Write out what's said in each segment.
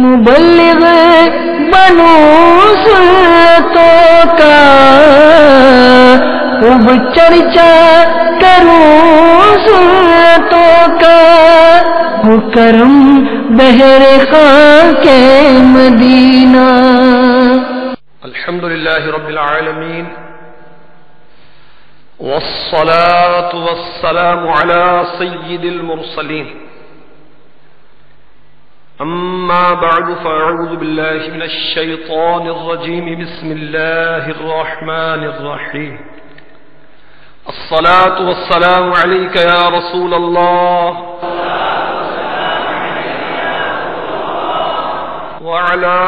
مبلغ بنو سنتوں کا خوب چرچا کروں سنتوں کا وہ کرم بہر خاں کے مدینہ. الحمدللہ رب العالمین والصلاة والسلام على سید المرسلین. اما بعد فاعوذ باللہ من الشیطان الرجیم. بسم اللہ الرحمن الرحیم. الصلاة والسلام علیک یا رسول اللہ وعلى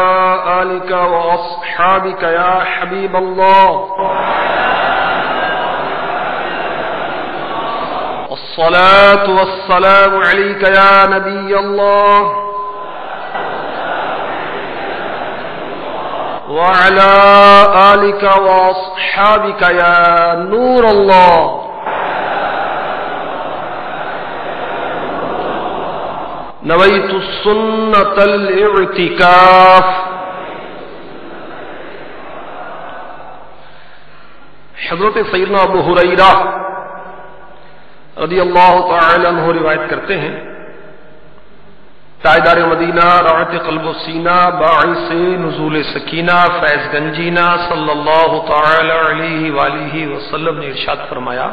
آلك وأصحابك يا حبيب الله. الصلاة والسلام عليك يا نبي الله وعلى آلك وأصحابك يا نور الله. نویت سنت الاعتکاف. حضرت سیدنا ابو ہریرہ رضی اللہ تعالی عنہ روایت کرتے ہیں، تاجدار مدینہ، راحت قلب و سینہ، باعث نزول سکینہ، فیض گنجینہ صلی اللہ تعالی علیہ وآلہ وسلم نے ارشاد فرمایا،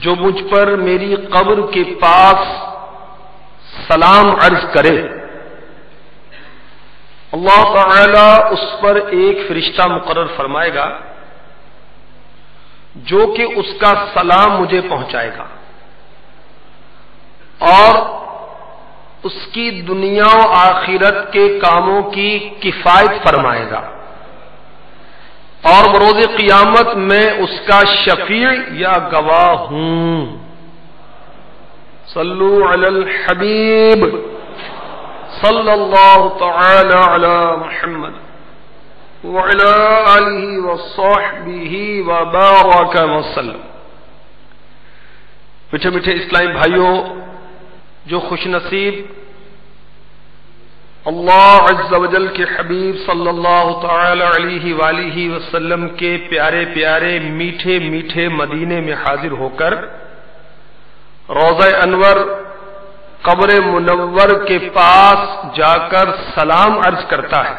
جو مجھ پر میری قبر کے پاس سلام عرض کرے، اللہ تعالی اس پر ایک فرشتہ مقرر فرمائے گا جو کہ اس کا سلام مجھے پہنچائے گا اور اس کی دنیا و آخرت کے کاموں کی کفایت فرمائے گا، اور بروز قیامت میں اس کا شفیع یا گواہ ہوں. صلو علی الحبیب صلی اللہ تعالی علی محمد وعلی آلہ وصحبہ وبارک وسلم. میٹھے میٹھے اسلامی بھائیوں، جو خوش نصیب اللہ عز و جل کے حبیب صلی اللہ تعالی علیہ وآلہ وسلم کے پیارے پیارے میٹھے میٹھے مدینے میں حاضر ہو کر روضہ انور قبر منور کے پاس جا کر سلام عرض کرتا ہے،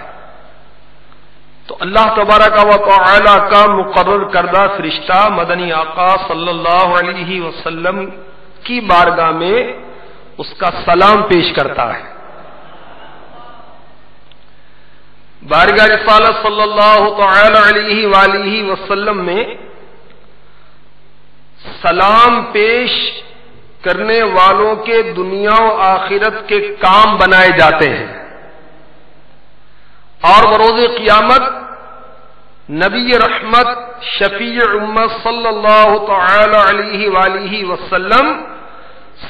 تو اللہ تبارک و تعالی کا مقرر کردہ فرشتہ مدنی آقا صلی اللہ علیہ وسلم کی بارگاہ میں اس کا سلام پیش کرتا ہے. بارگاہ رسالت صلی اللہ تعالی علیہ وآلہ وسلم میں سلام پیش کرنے والوں کے دنیا و آخرت کے کام بنائے جاتے ہیں، اور بروز قیامت نبی رحمت شفیع امت صلی اللہ تعالی علیہ وآلہ وسلم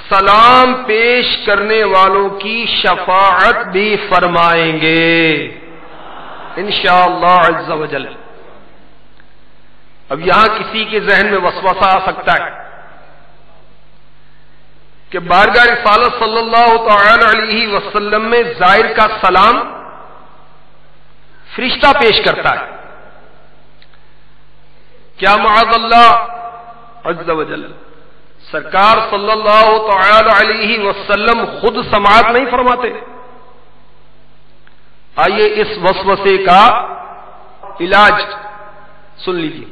سلام پیش کرنے والوں کی شفاعت بھی فرمائیں گے انشاءاللہ عز و جل. اب یہاں کسی کے ذہن میں وسوسہ آ سکتا ہے کہ بارگاہ رسالت صلی اللہ تعالی علیہ وسلم میں زائر کا سلام فرشتہ پیش کرتا ہے، کیا معاذ اللہ عز و جل سرکار صلی اللہ تعالی علیہ وسلم خود سماعت نہیں فرماتے؟ آئیے اس وسوسے کا علاج سن لیجیے.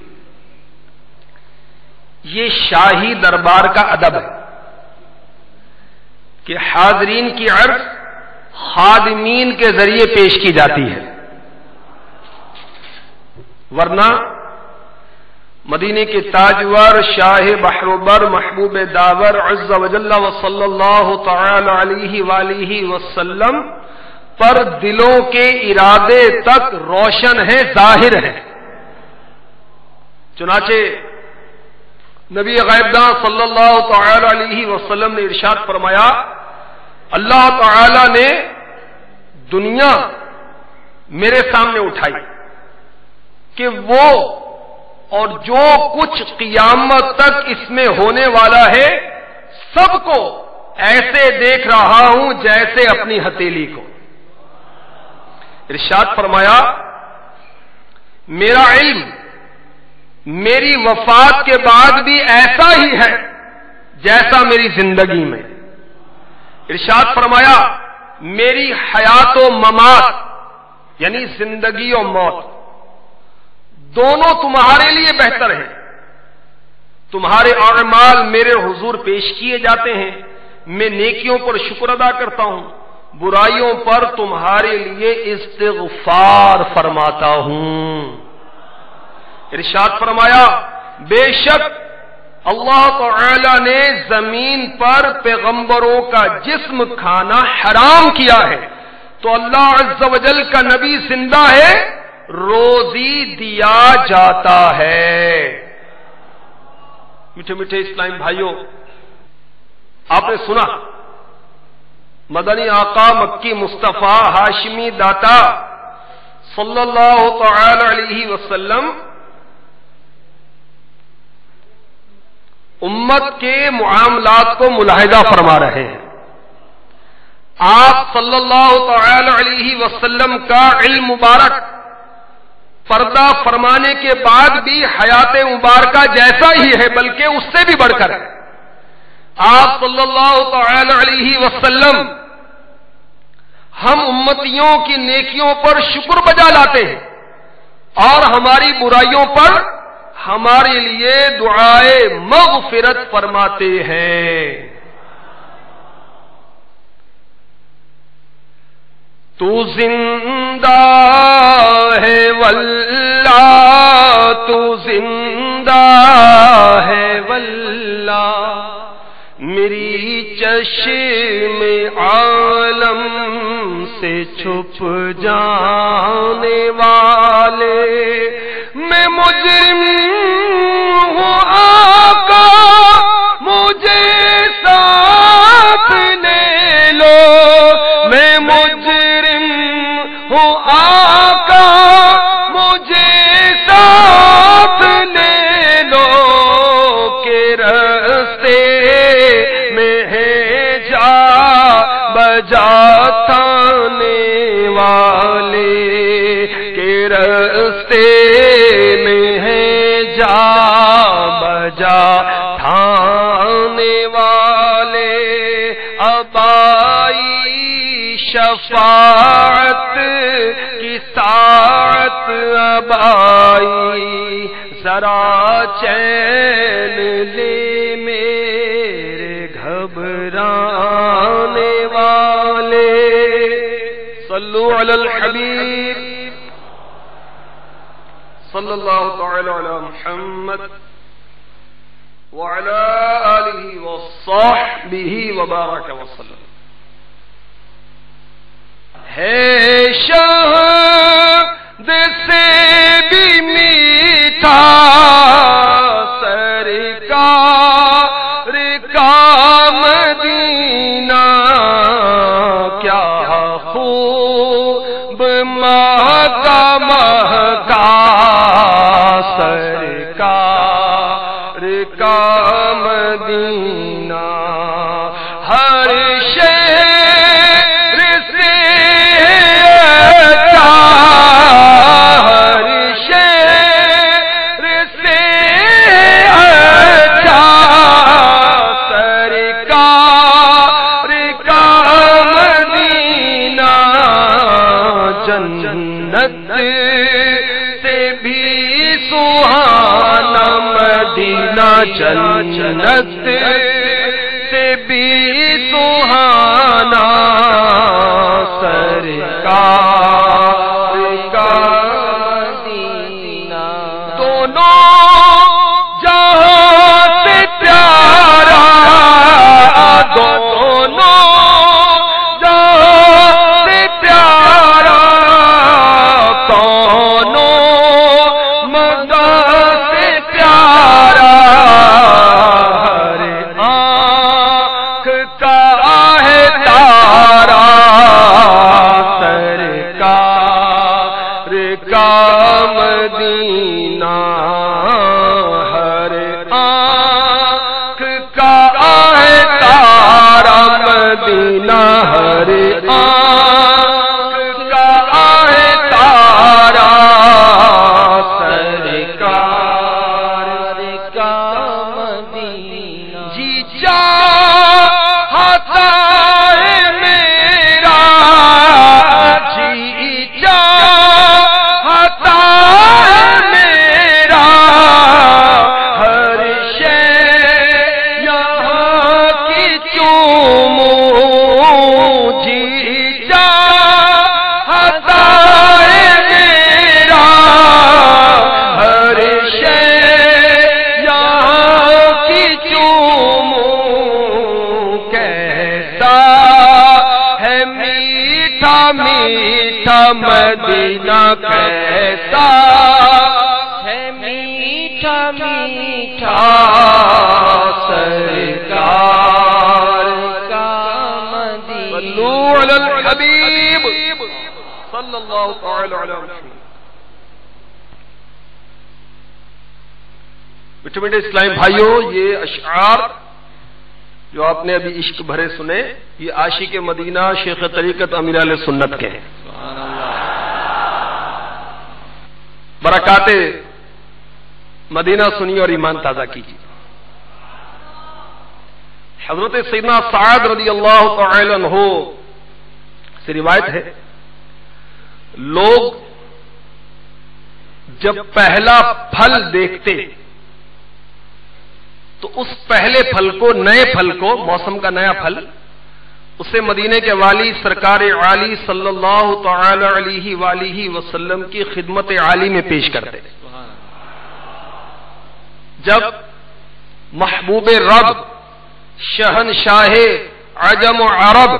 یہ شاہی دربار کا ادب ہے کہ حاضرین کی عرض خادمین کے ذریعے پیش کی جاتی ہے، ورنہ مدینے کے تاجور شاہ بحروبر محبوب داور عز و جل و صلی اللہ تعالی علیہ وآلہ وسلم پر دلوں کے ارادے تک روشن ہے، ظاہر ہے. چنانچہ نبی غیبداں صلی اللہ تعالی علیہ وسلم نے ارشاد فرمایا، اللہ تعالی نے دنیا میرے سامنے اٹھائی کہ وہ اور جو کچھ قیامت تک اس میں ہونے والا ہے سب کو ایسے دیکھ رہا ہوں جیسے اپنی ہتھیلی کو. ارشاد فرمایا میرا علم میری وفات کے بعد بھی ایسا ہی ہے جیسا میری زندگی میں. ارشاد فرمایا میری حیات و ممات یعنی زندگی و موت دونوں تمہارے لیے بہتر ہیں. تمہارے اعمال میرے حضور پیش کیے جاتے ہیں، میں نیکیوں پر شکر ادا کرتا ہوں، برائیوں پر تمہارے لیے استغفار فرماتا ہوں. ارشاد فرمایا بے شک اللہ تعالی نے زمین پر پیغمبروں کا جسم کھانا حرام کیا ہے، تو اللہ عز و جل کا نبی زندہ ہے، روزی دیا جاتا ہے. میٹھے میٹھے اسلام بھائیوں، آپ نے سنا مدنی آقا مکی مصطفیٰ ہاشمی داتا صلی اللہ تعالی علیہ وسلم امت کے معاملات کو ملاحظہ فرما رہے ہیں. آپ صلی اللہ تعالی علیہ وسلم کا علم مبارک پردہ فرمانے کے بعد بھی حیات مبارکہ جیسا ہی ہے بلکہ اس سے بھی بڑھ کر ہے. آپ صلی اللہ تعالی علیہ وسلم ہم امتیوں کی نیکیوں پر شکر بجا لاتے ہیں اور ہماری برائیوں پر ہمارے لیے دعائے مغفرت فرماتے ہیں. تو زندہ ہے واللہ تو زندہ ہے واللہ میری چشم عالم سے چھپ جانے والے میں مجرم ہوں آقا مجھے ساتھ لے لو میں مجرم ہوں آقا مجھے ساتھ لے لو کہ رستے میں ہے جا بجا تانے والے کہ رستے میں ہے جا بجا تھانے والے اب آئی شفاعت کی ساعت اب آئی ذرا چین لے میرے گھبرانے والے. صلو علی الحبیب صلی اللہ تعالی علی محمد وعلی آلہ وصحبہ وبارک وسلم. ہے شہد سے بھی میٹھا سرکار کا مدینہ کیا خوب مہکا مہکا سرکار کا مدینہ ہر شہر سے اچھا ہر شہر سے اچھا سرکار کا مدینہ جنت سے بھی سہانا مدینہ جنت سے بھی سہانا سرکار کا مدینہ دونوں جہاں سے پیارا دونوں جہاں سے پیارا کونوں مدہ سے پیارا ہر آنکھ ہر آنکھ کا آئے تارا سرکار کا مدینہ جی چاہتا ہے میرا جی چاہتا ہے میرا ہر شے یہاں کی چوموں جی چاہتا ہے میرا ہر شے یہاں کی چوموں کیسا ہے میٹھا میٹھا مدینہ کیسا ہے میٹھا میٹھا سرکار کا مدینہ صلو علی الحبیب صلی اللہ تعالی علیہ وسلم. میٹھے میٹھے اسلامی بھائیوں، یہ اشعار جو آپ نے ابھی عشق بھرے سنے، یہ عاشق مدینہ شیخ طریقت امیر اہل سنت کے ہیں. برکات مدینہ سنیے اور ایمان تازہ کیجیے. حضرت سیدنا سعد رضی اللہ تعالی عنہ سے روایت ہے، لوگ جب پہلا پھل دیکھتے تو اس پہلے پھل کو، نئے پھل کو، موسم کا نیا پھل، اسے مدینے کے والی سرکار عالی صلی اللہ تعالی علیہ وآلہ وسلم کی خدمت عالی میں پیش کرتے. جب محبوب رب شہنشاہ عجم و عرب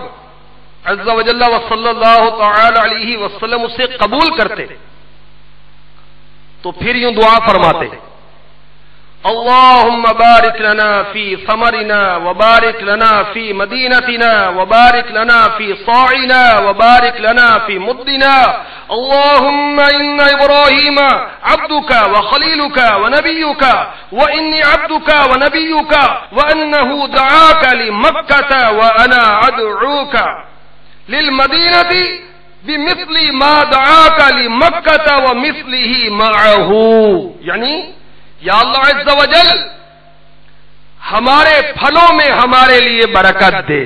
عز و جل و صلی اللہ تعالی علیہ وسلم اسے قبول کرتے تو پھر یوں دعا فرماتے، اللهم بارك لنا في ثمرنا وبارك لنا في مدينتنا وبارك لنا في صاعنا وبارك لنا في مدنا. اللهم إن إبراهيم عبدك وخليلك ونبيك وإني عبدك ونبيك وأنه دعاك لمكة وأنا أدعوك للمدينة بمثل ما دعاك لمكة ومثله معه. یعنی یا اللہ عز و جل ہمارے پھلوں میں ہمارے لیے برکت دے،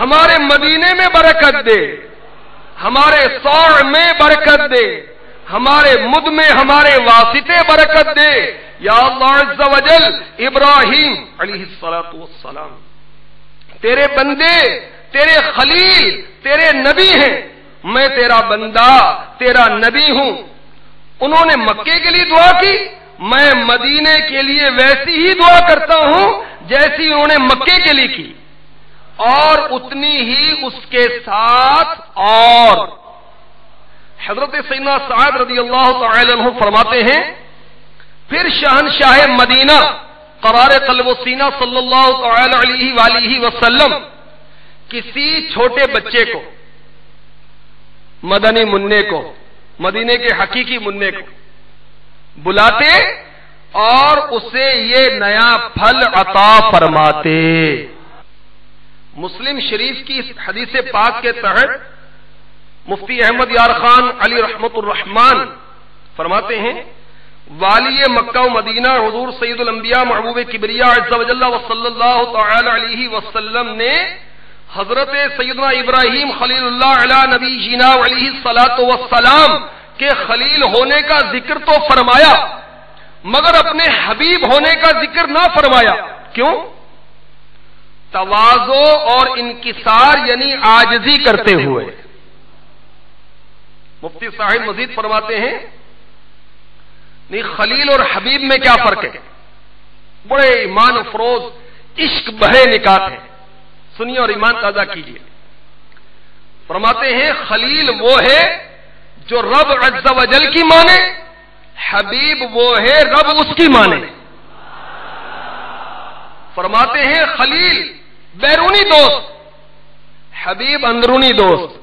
ہمارے مدینے میں برکت دے، ہمارے صاع میں برکت دے، ہمارے مد میں ہمارے واسطے برکت دے. یا اللہ عز و جل ابراہیم علیہ الصلوۃ والسلام تیرے بندے، تیرے خلیل، تیرے نبی ہیں، میں تیرا بندہ، تیرا نبی ہوں. انہوں نے مکے کے لیے دعا کی، میں مدینے کے لیے ویسی ہی دعا کرتا ہوں جیسی انہوں نے مکے کے لیے کی، اور اتنی ہی اس کے ساتھ. اور حضرت سیدنا سعد رضی اللہ تعالی عنہ فرماتے ہیں، پھر شہنشاہ مدینہ قرار قلب و سینہ صلی اللہ تعالی علیہ وآلہ وسلم کسی چھوٹے بچے کو، مدنی منع کو، مدینے کے حقیقی منع کو بلاتے اور اسے یہ نیا پھل عطا فرماتے. مسلم شریف کی حدیث پاک کے تحت مفتی احمد یار خان علی رحمت الرحمان فرماتے ہیں، والی مکہ و مدینہ حضور سید الانبیاء محبوب کبریاء عز و جل و صلی اللہ تعالی علیہ وسلم نے حضرت سیدنا ابراہیم خلیل اللہ علی نبی جینا علیہ الصلاۃ والسلام کے خلیل ہونے کا ذکر تو فرمایا، مگر اپنے حبیب ہونے کا ذکر نہ فرمایا. کیوں؟ تواضع اور انکسار یعنی عاجزی کرتے ہوئے. مفتی صاحب مزید فرماتے ہیں، نہیں خلیل اور حبیب میں کیا فرق ہے؟ بڑے ایمان افروز عشق بھرے نکات ہیں، سنیے اور ایمان تازہ کیجیے. فرماتے ہیں خلیل وہ ہے جو رب عز و جل کی مانے، حبیب وہ ہے رب اس کی مانے. فرماتے ہیں خلیل بیرونی دوست، حبیب اندرونی دوست.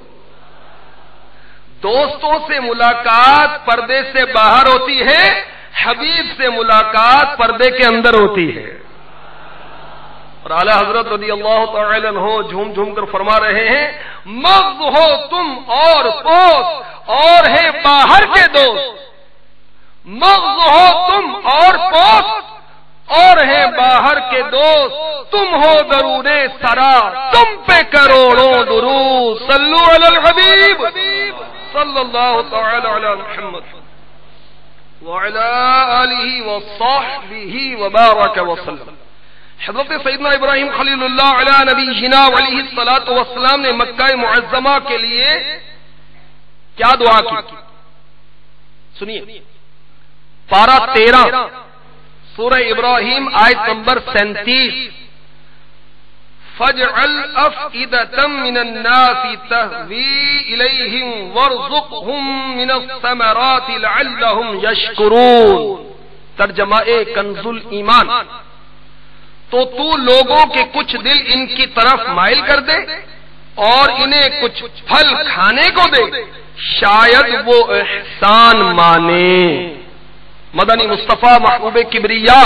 دوستوں سے ملاقات پردے سے باہر ہوتی ہے، حبیب سے ملاقات پردے کے اندر ہوتی ہے. اور اعلی حضرت رضی اللہ تعالی عنہ جھوم جھوم کر فرما رہے ہیں مغز ہو تم اور پوست اور ہیں باہر کے دوست، مغز ہو تم اور پوست اور ہیں باہر کے دوست، تم ہو درود سرا تم پہ کروڑوں درود، صلو علی الحبیب صلی اللہ تعالی علی محمد وعلی آلہ وصحبہ وبارک وسلم۔ حضرت سیدنا ابراہیم خلیل اللہ علی نبینا علیہ الصلوۃ والسلام نے مکہ معظمہ کے لیے کیا دعا کی؟ سنیے، پارہ 13 سورہ ابراہیم آیت نمبر 37، فَاجْعَلْ أَفْئِدَةً مِّنَ النَّاسِ تَهْوِي إِلَيْهِمْ وَارْزُقْهُم مِّنَ الثَّمَرَاتِ لَعَلَّهُمْ يَشْكُرُونَ۔ ترجمہ کنز الایمان، تو لوگوں کے کچھ دل ان کی طرف مائل کر دے اور انہیں کچھ پھل کھانے کو دے، شاید وہ احسان مانے۔ مدنی مصطفیٰ محبوب کبریا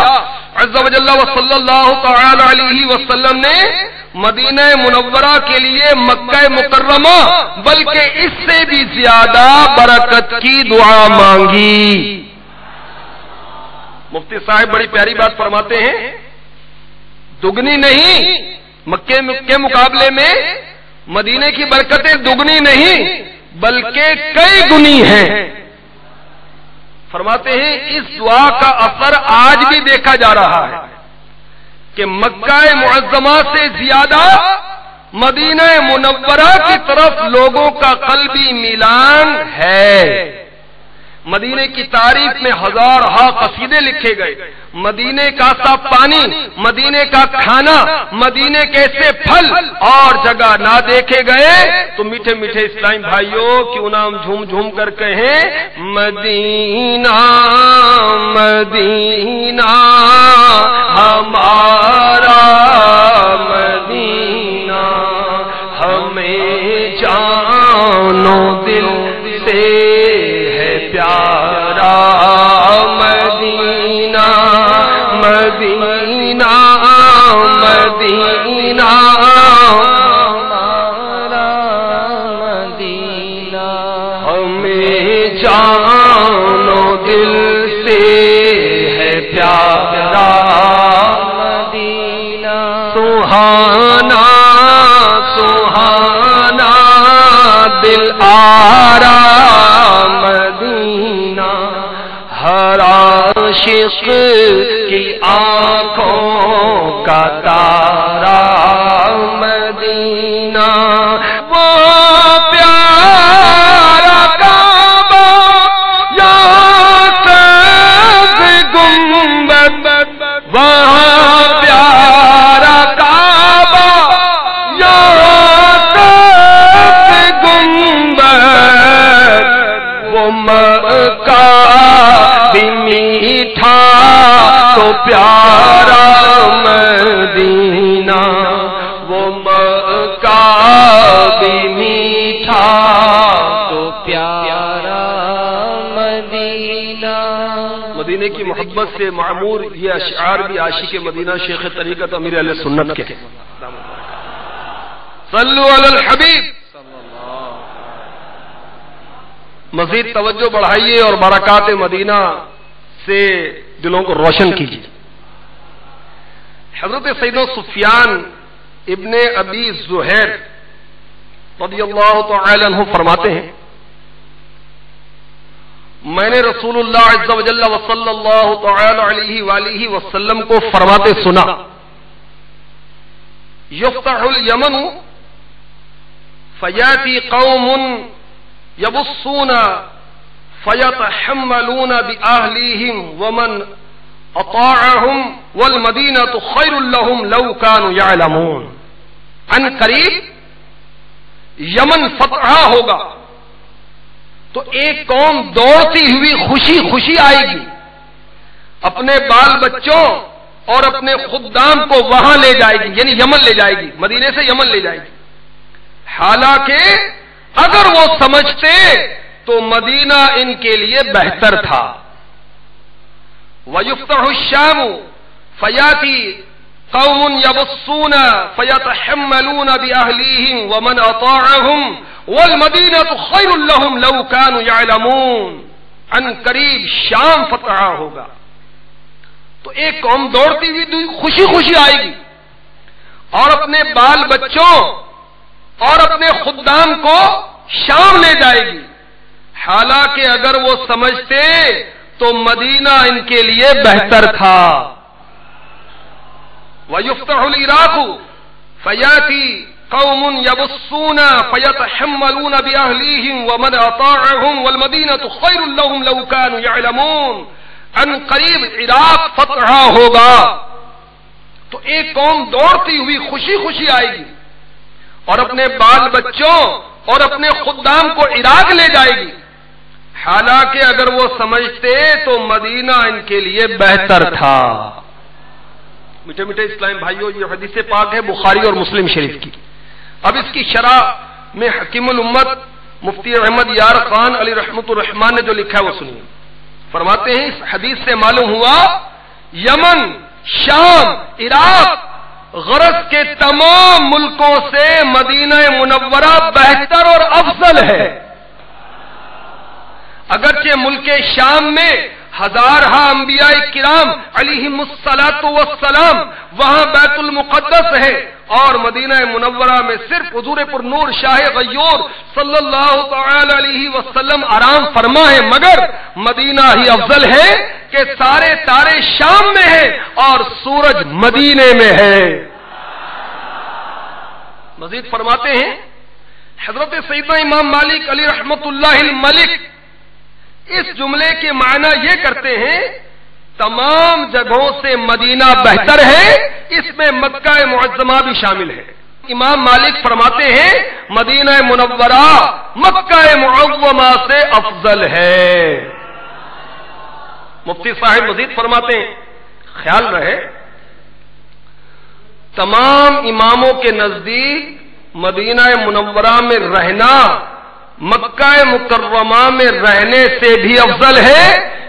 عز و جل و صلی اللہ تعالی علیہ وسلم نے مدینہ منورہ کے لیے مکہ مکرمہ بلکہ اس سے بھی زیادہ برکت کی دعا مانگی۔ مفتی صاحب بڑی پیاری بات فرماتے ہیں، دگنی نہیں، مکے کے مقابلے میں مدینے کی برکتیں دگنی نہیں بلکہ کئی گنی ہیں۔ فرماتے ہیں اس دعا کا اثر آج بھی دیکھا جا رہا ہے کہ مکہ معظمہ سے زیادہ مدینہ منورہ کی طرف لوگوں کا قلبی میلان ہے۔ مدینے کی تعریف میں ہزارہا قصیدے لکھے گئے، مدینے کا صاف پانی، مدینے کا کھانا، مدینے کے ایسے پھل اور جگہ نہ دیکھے گئے تو میٹھے میٹھے اسلامی بھائیوں کیوں نہ ہم جھوم جھوم کر کہیں مدینہ مدینہ ہمارا مدینہ، ہمیں جانو دل سے پیارا مدینہ مدینہ مدینہ ہمارا مدینہ، ہمیں جانو دل سے ہے پیارا مدینہ، سہانا سہانا دل آرا ہر عاشق کی آنکھوں کا تارا مدینہ، وہ پیارا کعبہ یا سبز گنبد، وہاں پیارا کعبہ یا سبز گنبد، وہ مکہ بھی میٹھا تو پیارا مدینہ، وہ مکہ بھی میٹھا تو پیارا مدینہ۔ مدینے کی محبت سے معمور یہ اشعار بھی عاشق مدینہ شیخ طریقت امیر اہل سنت کے صلو علی الحبیب۔ مزید توجہ بڑھائیے اور برکات مدینہ سے دلوں کو روشن کیجیے۔ حضرت سیدنا سفیان ابن ابی زہیر رضی اللہ تعالی عنہ فرماتے ہیں میں نے رسول اللہ عز و جل و صلی اللہ تعالی علیہ وآلہ وسلم کو فرماتے سنا یفتح الیمن فیاتی قوم یبصون فیتحملون بأہلیہم ومن اطاعہم والمدینۃ خیر لہم لو کانوا یعلمون۔ ان قریب یمن فتح ہوگا تو ایک قوم دوڑتی ہوئی خوشی خوشی آئے گی، اپنے بال بچوں اور اپنے خدام کو وہاں لے جائے گی، یعنی یمن لے جائے گی، مدینے سے یمن لے جائے گی، حالانکہ اگر وہ سمجھتے تو مدینہ ان کے لیے بہتر تھا۔ وَيُفْتَحُ الشَّامُ فَيَأْتِي قوم یبصون فیتحملون باہلیہم ومن اطاعہم والمدینۃ خیر لہم لو کانوا یعلمون، ان قریب شام فتح ہوگا تو ایک قوم دوڑتی ہوئی خوشی خوشی آئے گی اور اپنے بال بچوں اور اپنے خدام کو شام لے جائے گی، حالانکہ اگر وہ سمجھتے تو مدینہ ان کے لیے بہتر تھا۔ وَيُفْتَحُ الْعِرَاقُ فَيَأْتِي قَوْمٌ يَبُصُّونَ فَيَتَحَمَّلُونَ بِأَهْلِيهِمْ وَمَنْ أَطَاعَهُمْ وَالْمَدِينَةُ خَيْرٌ لَهُمْ لَوْ كَانُوا يَعْلَمُونَ، ان قریب عراق فتح ہوگا تو ایک قوم دوڑتی ہوئی خوشی خوشی آئے گی اور اپنے بال بچوں اور اپنے خدام کو عراق لے جائے گی، حالانکہ اگر وہ سمجھتے تو مدینہ ان کے لیے بہتر تھا۔ میٹھے میٹھے اسلام بھائیوں، یہ حدیث پاک ہے بخاری اور مسلم شریف کی۔ اب اس کی شرح میں حکیم الامت مفتی احمد یار خان علی رحمۃ الرحمان نے جو لکھا ہے وہ سنیے۔ فرماتے ہیں اس حدیث سے معلوم ہوا یمن، شام، عراق غرض کے تمام ملکوں سے مدینہ منورہ بہتر اور افضل ہے۔ اگرچہ ملک شام میں ہزارہ انبیاء کرام علیہم الصلاۃ والسلام وہاں بیت المقدس ہے، اور مدینہ منورہ میں صرف حضور پر نور شاہ غیور صلی اللہ تعالی علیہ وسلم آرام فرما ہے، مگر مدینہ ہی افضل ہے کہ سارے تارے شام میں ہیں اور سورج مدینے میں ہے۔ مزید فرماتے ہیں حضرت سیدنا امام مالک علی رحمت اللہ الملک اس جملے کے معنی یہ کرتے ہیں تمام جگہوں سے مدینہ بہتر ہے، اس میں مکہ معظمہ بھی شامل ہے۔ امام مالک فرماتے ہیں مدینہ منورہ مکہ معظمہ سے افضل ہے۔ مفتی صاحب مزید فرماتے ہیں خیال رہے تمام اماموں کے نزدیک مدینہ منورہ میں رہنا مکہ مکرمہ میں رہنے سے بھی افضل ہے۔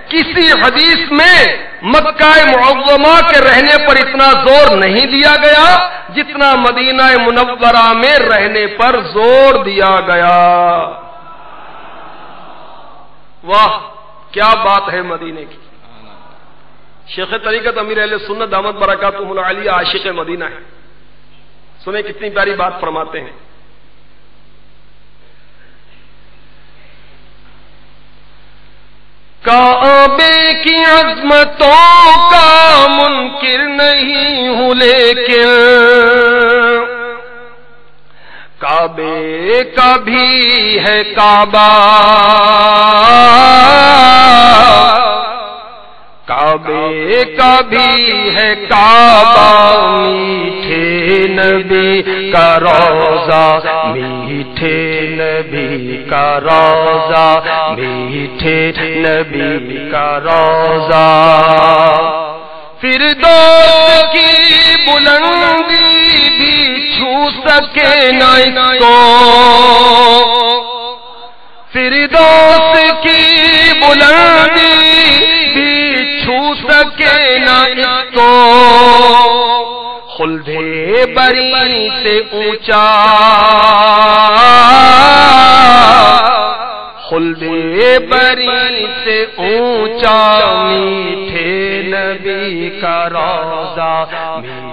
کسی حدیث میں مکہ معظمہ کے رہنے پر اتنا زور نہیں دیا گیا جتنا مدینہ منورہ میں رہنے پر زور دیا گیا۔ واہ کیا بات ہے مدینے کی۔ شیخ طریقت امیر اہل سنت دامت برکاتہم العالیہ عاشق مدینہ ہے، سنیں کتنی پیاری بات فرماتے ہیں۔ کعبے کی عظمتوں کا منکر نہیں ہوں لیکن کعبے کا بھی ہے کعبہ، کعبے کا بھی ہے کعبہ، میٹھے نبی کا روضہ، میٹھے نبی کا روضہ، میٹھے نبی کا روضہ، فردوس کی بلندی بھی چھو سکے نہ اس کو، فردوس کی بلندی بھی چھو سکے نہ اس کو، خلد بری سے اونچا، خلد بری سے اونچا، میٹھے نبی کا روضہ،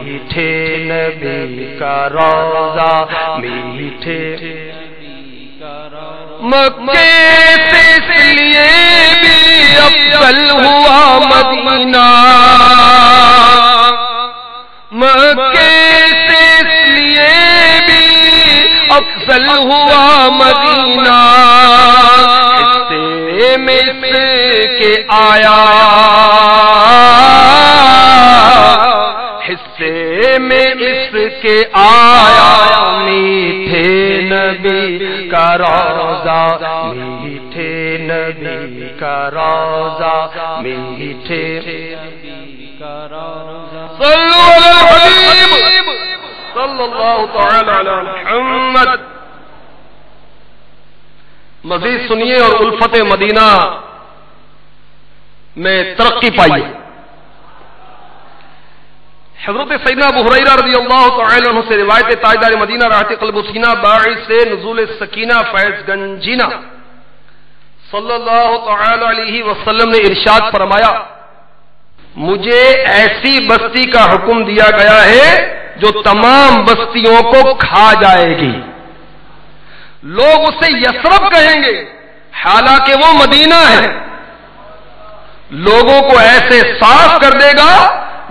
میٹھے نبی کا روضہ، میٹھے مکے سے اس لیے بھی افضل ہوا مدینہ، مکے سے اس لیے بھی افضل ہوا مدینہ، حصے میں اس کے آیا، حصے میں اس کے آیا، میٹھے نبی کا روضہ، میٹھے نبی کا روضہ، میٹھے نبی کا روضہ، صلو علی الحبیب صلی اللہ تعالی علی محمد۔ مزید سنیے اور الفت مدینہ میں ترقی پائیے۔ حضرت سیدنا ابو ہریرہ رضی اللہ تعالی عنہ سے روایت تاجدار مدینہ راحت قلب و سینہ باعث سے نزول سکینہ فیض گنجینہ صلی اللہ تعالی علیہ وسلم نے ارشاد فرمایا، مجھے ایسی بستی کا حکم دیا گیا ہے جو تمام بستیوں کو کھا جائے گی۔ لوگ اسے یثرب کہیں گے حالانکہ وہ مدینہ ہے۔ لوگوں کو ایسے صاف کر دے گا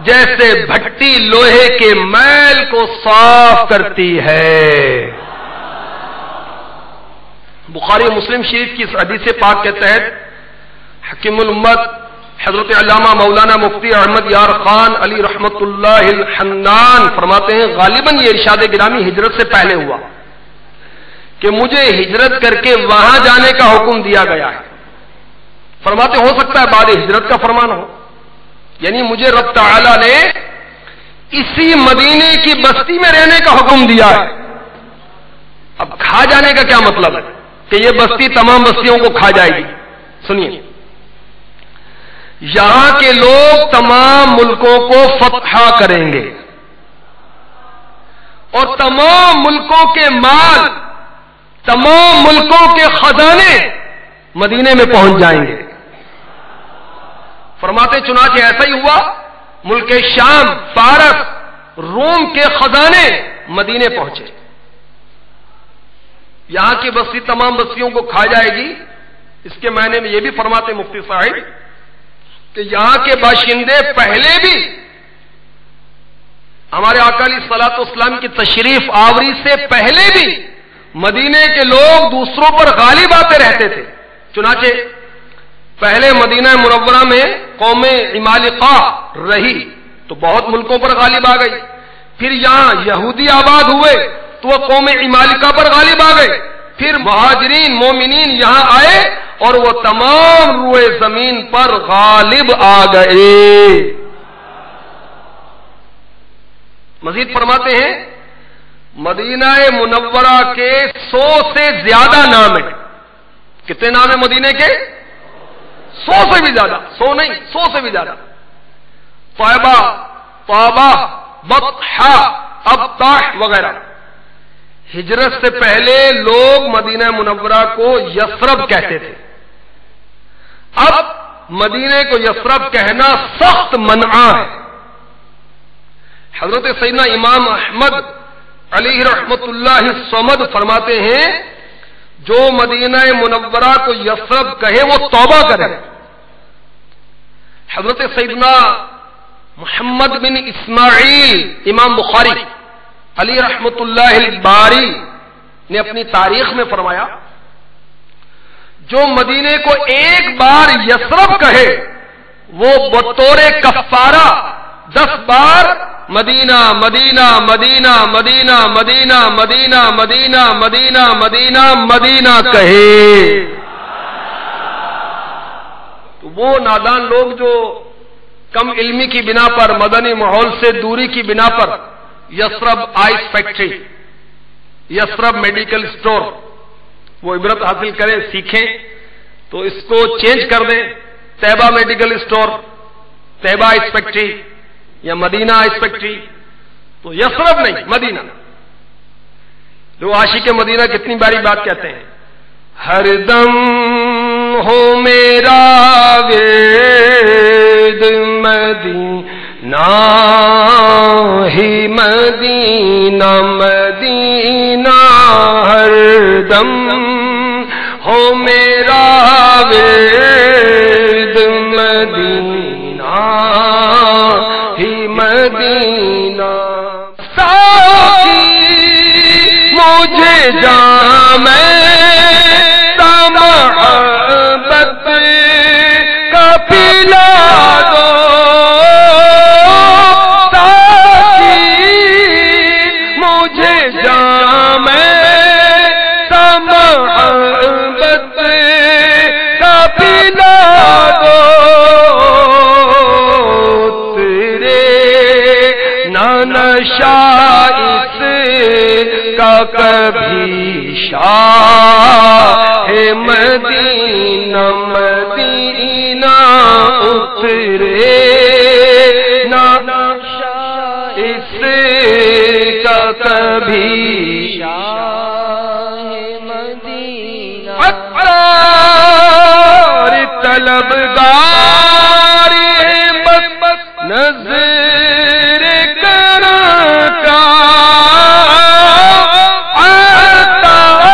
جیسے بھٹی لوہے کے میل کو صاف کرتی ہے۔ بخاری و مسلم شریف کی اس حدیث پاک کے تحت حکیم الامت حضرت علامہ مولانا مفتی احمد یار خان علی رحمت اللہ الحنان فرماتے ہیں، غالباً یہ ارشاد گرامی ہجرت سے پہلے ہوا کہ مجھے ہجرت کر کے وہاں جانے کا حکم دیا گیا ہے۔ فرماتے ہو سکتا ہے بعد ہجرت کا فرمان ہو، یعنی مجھے رب تعالی نے اسی مدینے کی بستی میں رہنے کا حکم دیا ہے۔ اب کھا جانے کا کیا مطلب ہے کہ یہ بستی تمام بستیوں کو کھا جائے گی؟ سنیے، یہاں کے لوگ تمام ملکوں کو فتح کریں گے اور تمام ملکوں کے مال، تمام ملکوں کے خزانے مدینے میں پہنچ جائیں گے۔ فرماتے چنانچہ ایسا ہی ہوا، ملک شام، فارس، روم کے خزانے مدینے پہنچے۔ یہاں کی بستی تمام بستیوں کو کھا جائے گی، اس کے معنی میں یہ بھی فرماتے مفتی صاحب کہ یہاں کے باشندے پہلے بھی ہمارے آقا علیہ الصلوۃ والسلام کی تشریف آوری سے پہلے بھی مدینے کے لوگ دوسروں پر غالب آتے رہتے تھے۔ چنانچہ پہلے مدینہ منورہ میں قوم عمالقہ رہی تو بہت ملکوں پر غالب آ گئی، پھر یہاں یہودی آباد ہوئے تو وہ قوم عمالقہ پر غالب آ گئے، پھر مہاجرین مومنین یہاں آئے اور وہ تمام روئے زمین پر غالب آ گئے۔ مزید فرماتے ہیں مدینہ منورہ کے 100 سے زیادہ نام ہیں۔ کتنے نام ہیں مدینے کے؟ 100 سے بھی زیادہ، 100 نہیں، 100 سے بھی زیادہ۔ طیبہ، طابہ، بطحہ، ابطاح وغیرہ۔ ہجرت سے پہلے لوگ مدینہ منورہ کو یثرب کہتے تھے، اب مدینے کو یثرب کہنا سخت منع ہے۔ حضرت سیدنا امام احمد علیہ رحمت اللہ الصمد فرماتے ہیں جو مدینہ منورہ کو یثرب کہے وہ توبہ کرے۔ حضرت سیدنا محمد بن اسماعیل امام بخاری علی رحمت اللہ الباری نے اپنی تاریخ میں فرمایا جو مدینے کو ایک بار یثرب کہے وہ بطور کفارہ 10 بار مدینہ مدینہ مدینہ مدینہ مدینہ مدینہ مدینہ مدینہ مدینہ مدینہ کہے۔ تو وہ نادان لوگ جو کم علمی کی بنا پر، مدنی ماحول سے دوری کی بنا پر Yasrib ice factory, Yasrib medical store, وہ عبرت حاصل کریں، سیکھیں تو اس کو چینج کر دیں، طیبہ میڈیکل سٹور، طیبہ آئس فیکٹری یا مدینہ آئس فیکٹری، تو یثرب نہیں مدینہ۔ جو عاشق مدینہ کتنی باری بات کہتے ہیں، ہر دم ہو میرا ورد مدینہ ہی مدینہ مدینہ، ہر دم ہو میرا ورد مدینہ ہی مدینہ، ساقی مجھے جام محبت کا پلا دو، ساقی مجھے جام محبت کا پلا دو، نشا اس کا کبھی شاہ مدینہ مدینہ اترے، نشا کبھی طلبگار بس نظر کرم کا عطار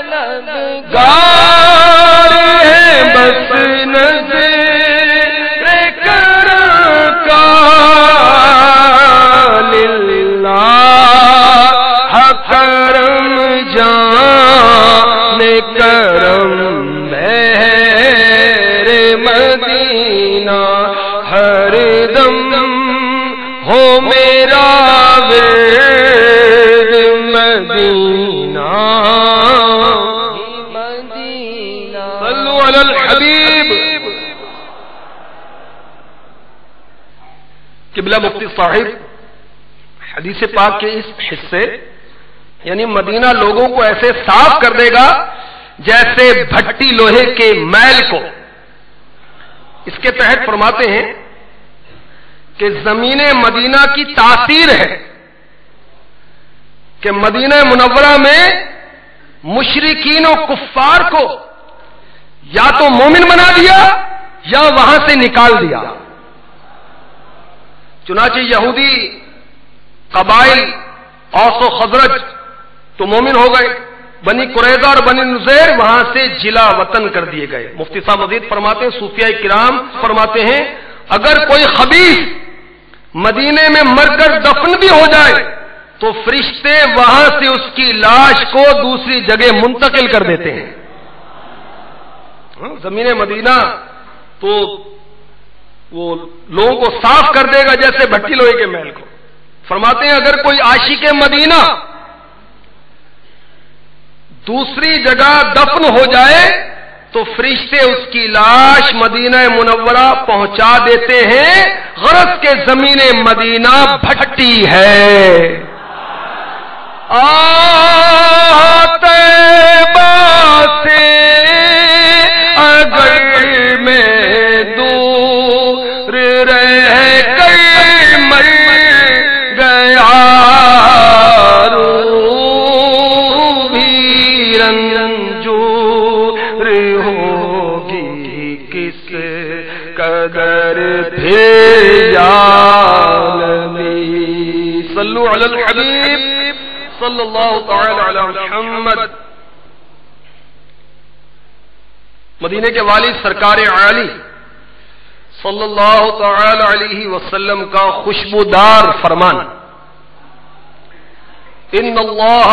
طلبگار بس نظر کرم کا للہ کرم جان کرم مدینہ ہر دم ہو میرا ورد مدینہ صلو علی الحبیب. قبلہ مفتی صاحب حدیث پاک کے اس حصے یعنی مدینہ لوگوں کو ایسے صاف کر دے گا جیسے بھٹی لوہے کے میل کو. اس کے تحت فرماتے ہیں کہ زمین مدینہ کی تاثیر ہے کہ مدینہ منورہ میں مشرکین و کفار کو یا تو مومن بنا دیا یا وہاں سے نکال دیا. چنانچہ یہودی قبائل اوس و خزرج تو مومن ہو گئے، بنی قریظہ اور بنی نذیر وہاں سے جلا وطن کر دیے گئے. مفتی صاحب مزید فرماتے ہیں، صوفیاء کرام فرماتے ہیں اگر کوئی خبیث مدینے میں مر کر دفن بھی ہو جائے تو فرشتے وہاں سے اس کی لاش کو دوسری جگہ منتقل کر دیتے ہیں. زمین مدینہ تو وہ لوگوں کو صاف کر دے گا جیسے بھٹی لوہے کے محل کو. فرماتے ہیں اگر کوئی عاشق مدینہ دوسری جگہ دفن ہو جائے تو فرشتے اس کی لاش مدینہ منورہ پہنچا دیتے ہیں، غرض کے زمین مدینہ بھٹی ہے. طیبہ سے اگر میں دور رہ کر مر گیا صلو علی الحبیب صلی اللہ تعالی علی محمد. مدینے کے والد سرکار عالی صلی اللہ تعالی علیہ وسلم کا خوشبودار فرمان ان اللہ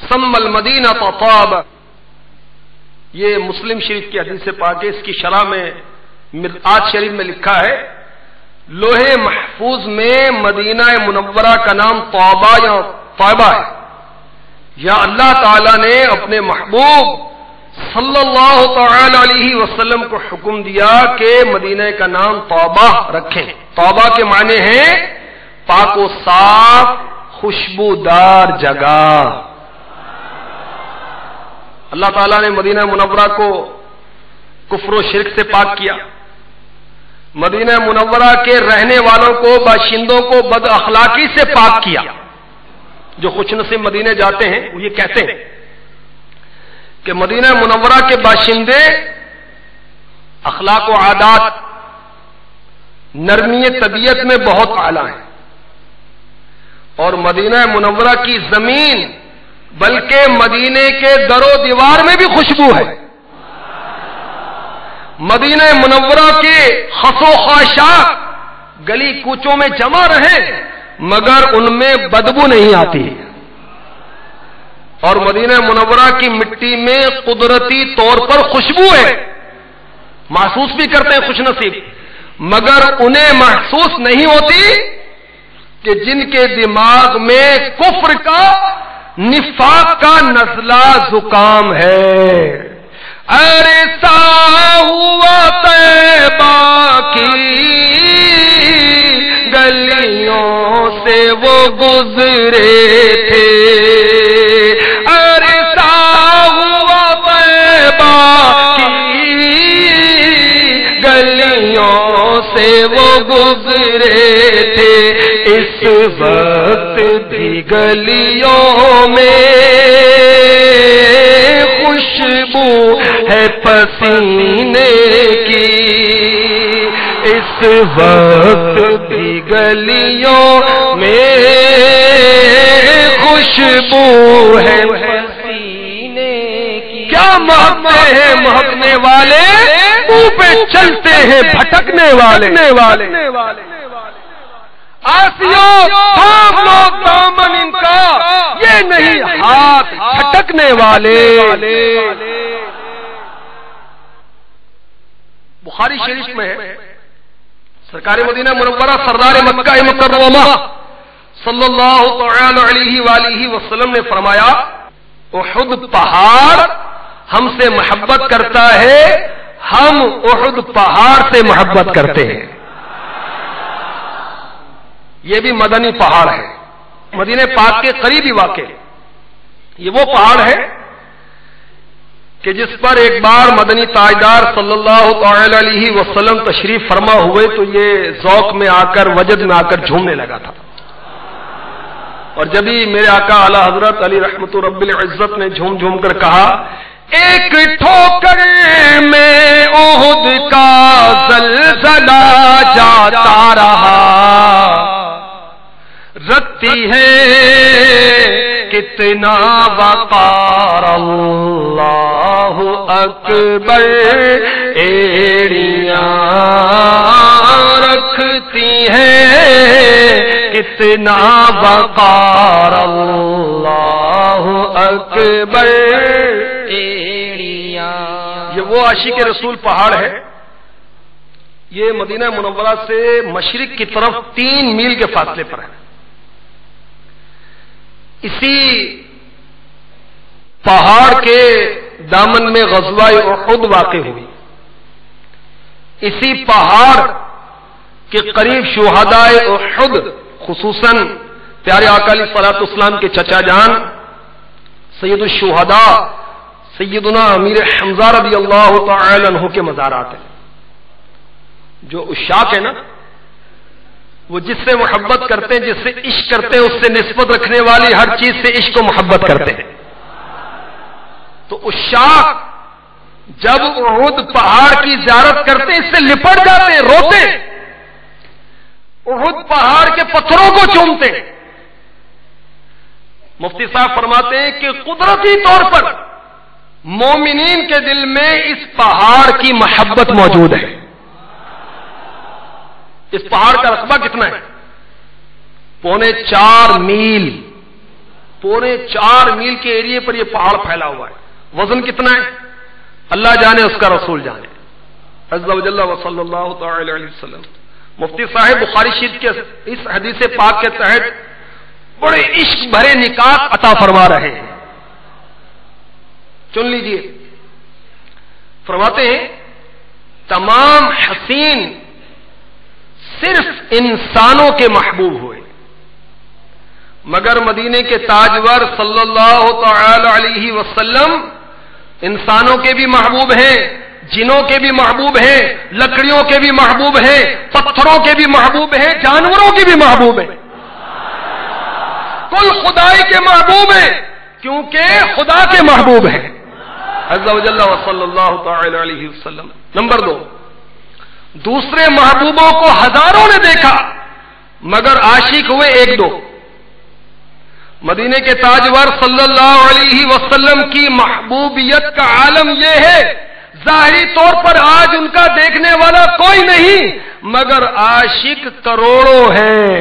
سمى المدینہ طاب، یہ مسلم شریف کی حدیث پاک ہے. اس کی شرح میں مرآت شریف میں لکھا ہے لوہے محفوظ میں مدینہ منورہ کا نام طابہ یا طیبہ ہے. یا اللہ تعالی نے اپنے محبوب صلی اللہ تعالی علیہ وسلم کو حکم دیا کہ مدینہ کا نام طابہ رکھیں. طابہ کے معنی ہیں پاک و صاف خوشبودار جگہ. اللہ تعالیٰ نے مدینہ منورہ کو کفر و شرک سے پاک کیا. مدینہ منورہ کے رہنے والوں کو، باشندوں کو بد اخلاقی سے پاک کیا. جو خوش نصیب مدینے جاتے ہیں وہ یہ کہتے ہیں کہ مدینہ منورہ کے باشندے اخلاق و عادات، نرمی طبیعت میں بہت اعلیٰ ہیں، اور مدینہ منورہ کی زمین بلکہ مدینے کے در و دیوار میں بھی خوشبو ہے. مدینہ منورہ کے خس و خاشاک گلی کوچوں میں جمع رہے مگر ان میں بدبو نہیں آتی. اور مدینہ منورہ کی مٹی میں قدرتی طور پر خوشبو ہے، محسوس بھی کرتے ہیں خوش نصیب، مگر انہیں محسوس نہیں ہوتی کہ جن کے دماغ میں کفر کا، نفاق کا نزلہ زکام ہے. عرصہ ہوا طیبہ کی گلیوں سے وہ گزرے تھے، عرصہ ہوا طیبہ کی گلیوں سے وہ گزرے تھے. اس وقت گلیوں میں خوشبو ہے پسینے کی، اس وقت بھی گلیوں میں خوشبو ہے پسینے کی۔ کیا مہکتے ہیں مہکنے والے، منہ پہ چلتے ہیں بھٹکنے والے۔ آسیوں تھام لو دامن ان کا، یہ نہیں ہاتھ جھٹکنے والے۔ بخاری شریف میں ہے، سرکار مدینہ منورہ سردار مکہ مکرمہ صلی اللہ تعالی علیہ وآلہ وسلم نے فرمایا، احد پہاڑ ہم سے محبت کرتا ہے، ہم احد پہاڑ سے محبت کرتے ہیں۔ یہ بھی مدنی پہاڑ ہے، مدینہ پاک کے قریب ہی واقع۔ یہ وہ پہاڑ ہے کہ جس پر ایک بار مدنی تاجدار صلی اللہ تعالی علیہ وسلم تشریف فرما ہوئے تو یہ ذوق میں آ کر، وجد میں آ کر جھومنے لگا تھا، اور جب ہی میرے آقا اعلی حضرت علی رحمت رب العزت نے جھوم جھوم کر کہا، ایک ٹھوکر میں احد کا زلزلہ جاتا رہا، رکھتی ہے کتنا وقار، اللہ اکبر، ایڑیاں رکھتی ہے کتنا وقار، اللہ اکبر، ایڑیاں۔ یہ وہ عاشق رسول پہاڑ ہے، یہ مدینہ منورہ سے مشرق کی طرف 3 میل کے فاصلے پر ہے۔ اسی پہاڑ کے دامن میں غزوہ احد واقع ہوئی، اسی پہاڑ کے قریب شہدائے احد، خصوصاً پیارے آقا علیہ الصلوۃ والسلام کے چچا جان سید الشہداء سیدنا امیر حمزہ رضی اللہ تعالی عنہ کے مزارات ہیں۔ جو عشاق ہے نا، وہ جس سے محبت کرتے ہیں، جس سے عشق کرتے ہیں، اس سے نسبت رکھنے والی ہر چیز سے عشق و محبت کرتے ہیں۔ تو عشاق جب احد پہاڑ کی زیارت کرتے ہیں، اس سے لپٹ جاتے ہیں، روتے ہیں، احد پہاڑ کے پتھروں کو چومتے ہیں۔ مفتی صاحب فرماتے ہیں کہ قدرتی طور پر مومنین کے دل میں اس پہاڑ کی محبت موجود ہے۔ اس پہاڑ کا رقبہ کتنا ہے؟ 4.25 میل، 4.25 میل کے ایریے پر یہ پہاڑ پھیلا ہوا ہے۔ وزن کتنا ہے اللہ جانے، اس کا رسول جانے، عز و جل و صلی اللہ تعالی علیہ وسلم۔ مفتی صاحب بخاری شریف کے اس حدیث پاک کے تحت بڑے عشق بھرے نکات عطا فرما رہے ہیں، چن لیجئے۔ فرماتے ہیں تمام حسین صرف انسانوں کے محبوب ہوئے، مگر مدینے کے تاجور صلی اللہ تعالی علیہ وسلم انسانوں کے بھی محبوب ہیں، جنوں کے بھی محبوب ہیں، لکڑیوں کے بھی محبوب ہیں، پتھروں کے بھی محبوب ہیں، جانوروں کے بھی محبوب ہیں، کل خدائی کے محبوب ہیں، کیونکہ خدا کے محبوب ہیں، عز و جل و صلی اللہ تعالی علیہ وسلم۔ نمبر 2، دوسرے محبوبوں کو ہزاروں نے دیکھا مگر عاشق ہوئے 1-2۔ مدینے کے تاجور صلی اللہ علیہ وسلم کی محبوبیت کا عالم یہ ہے، ظاہری طور پر آج ان کا دیکھنے والا کوئی نہیں مگر عاشق کروڑوں ہیں،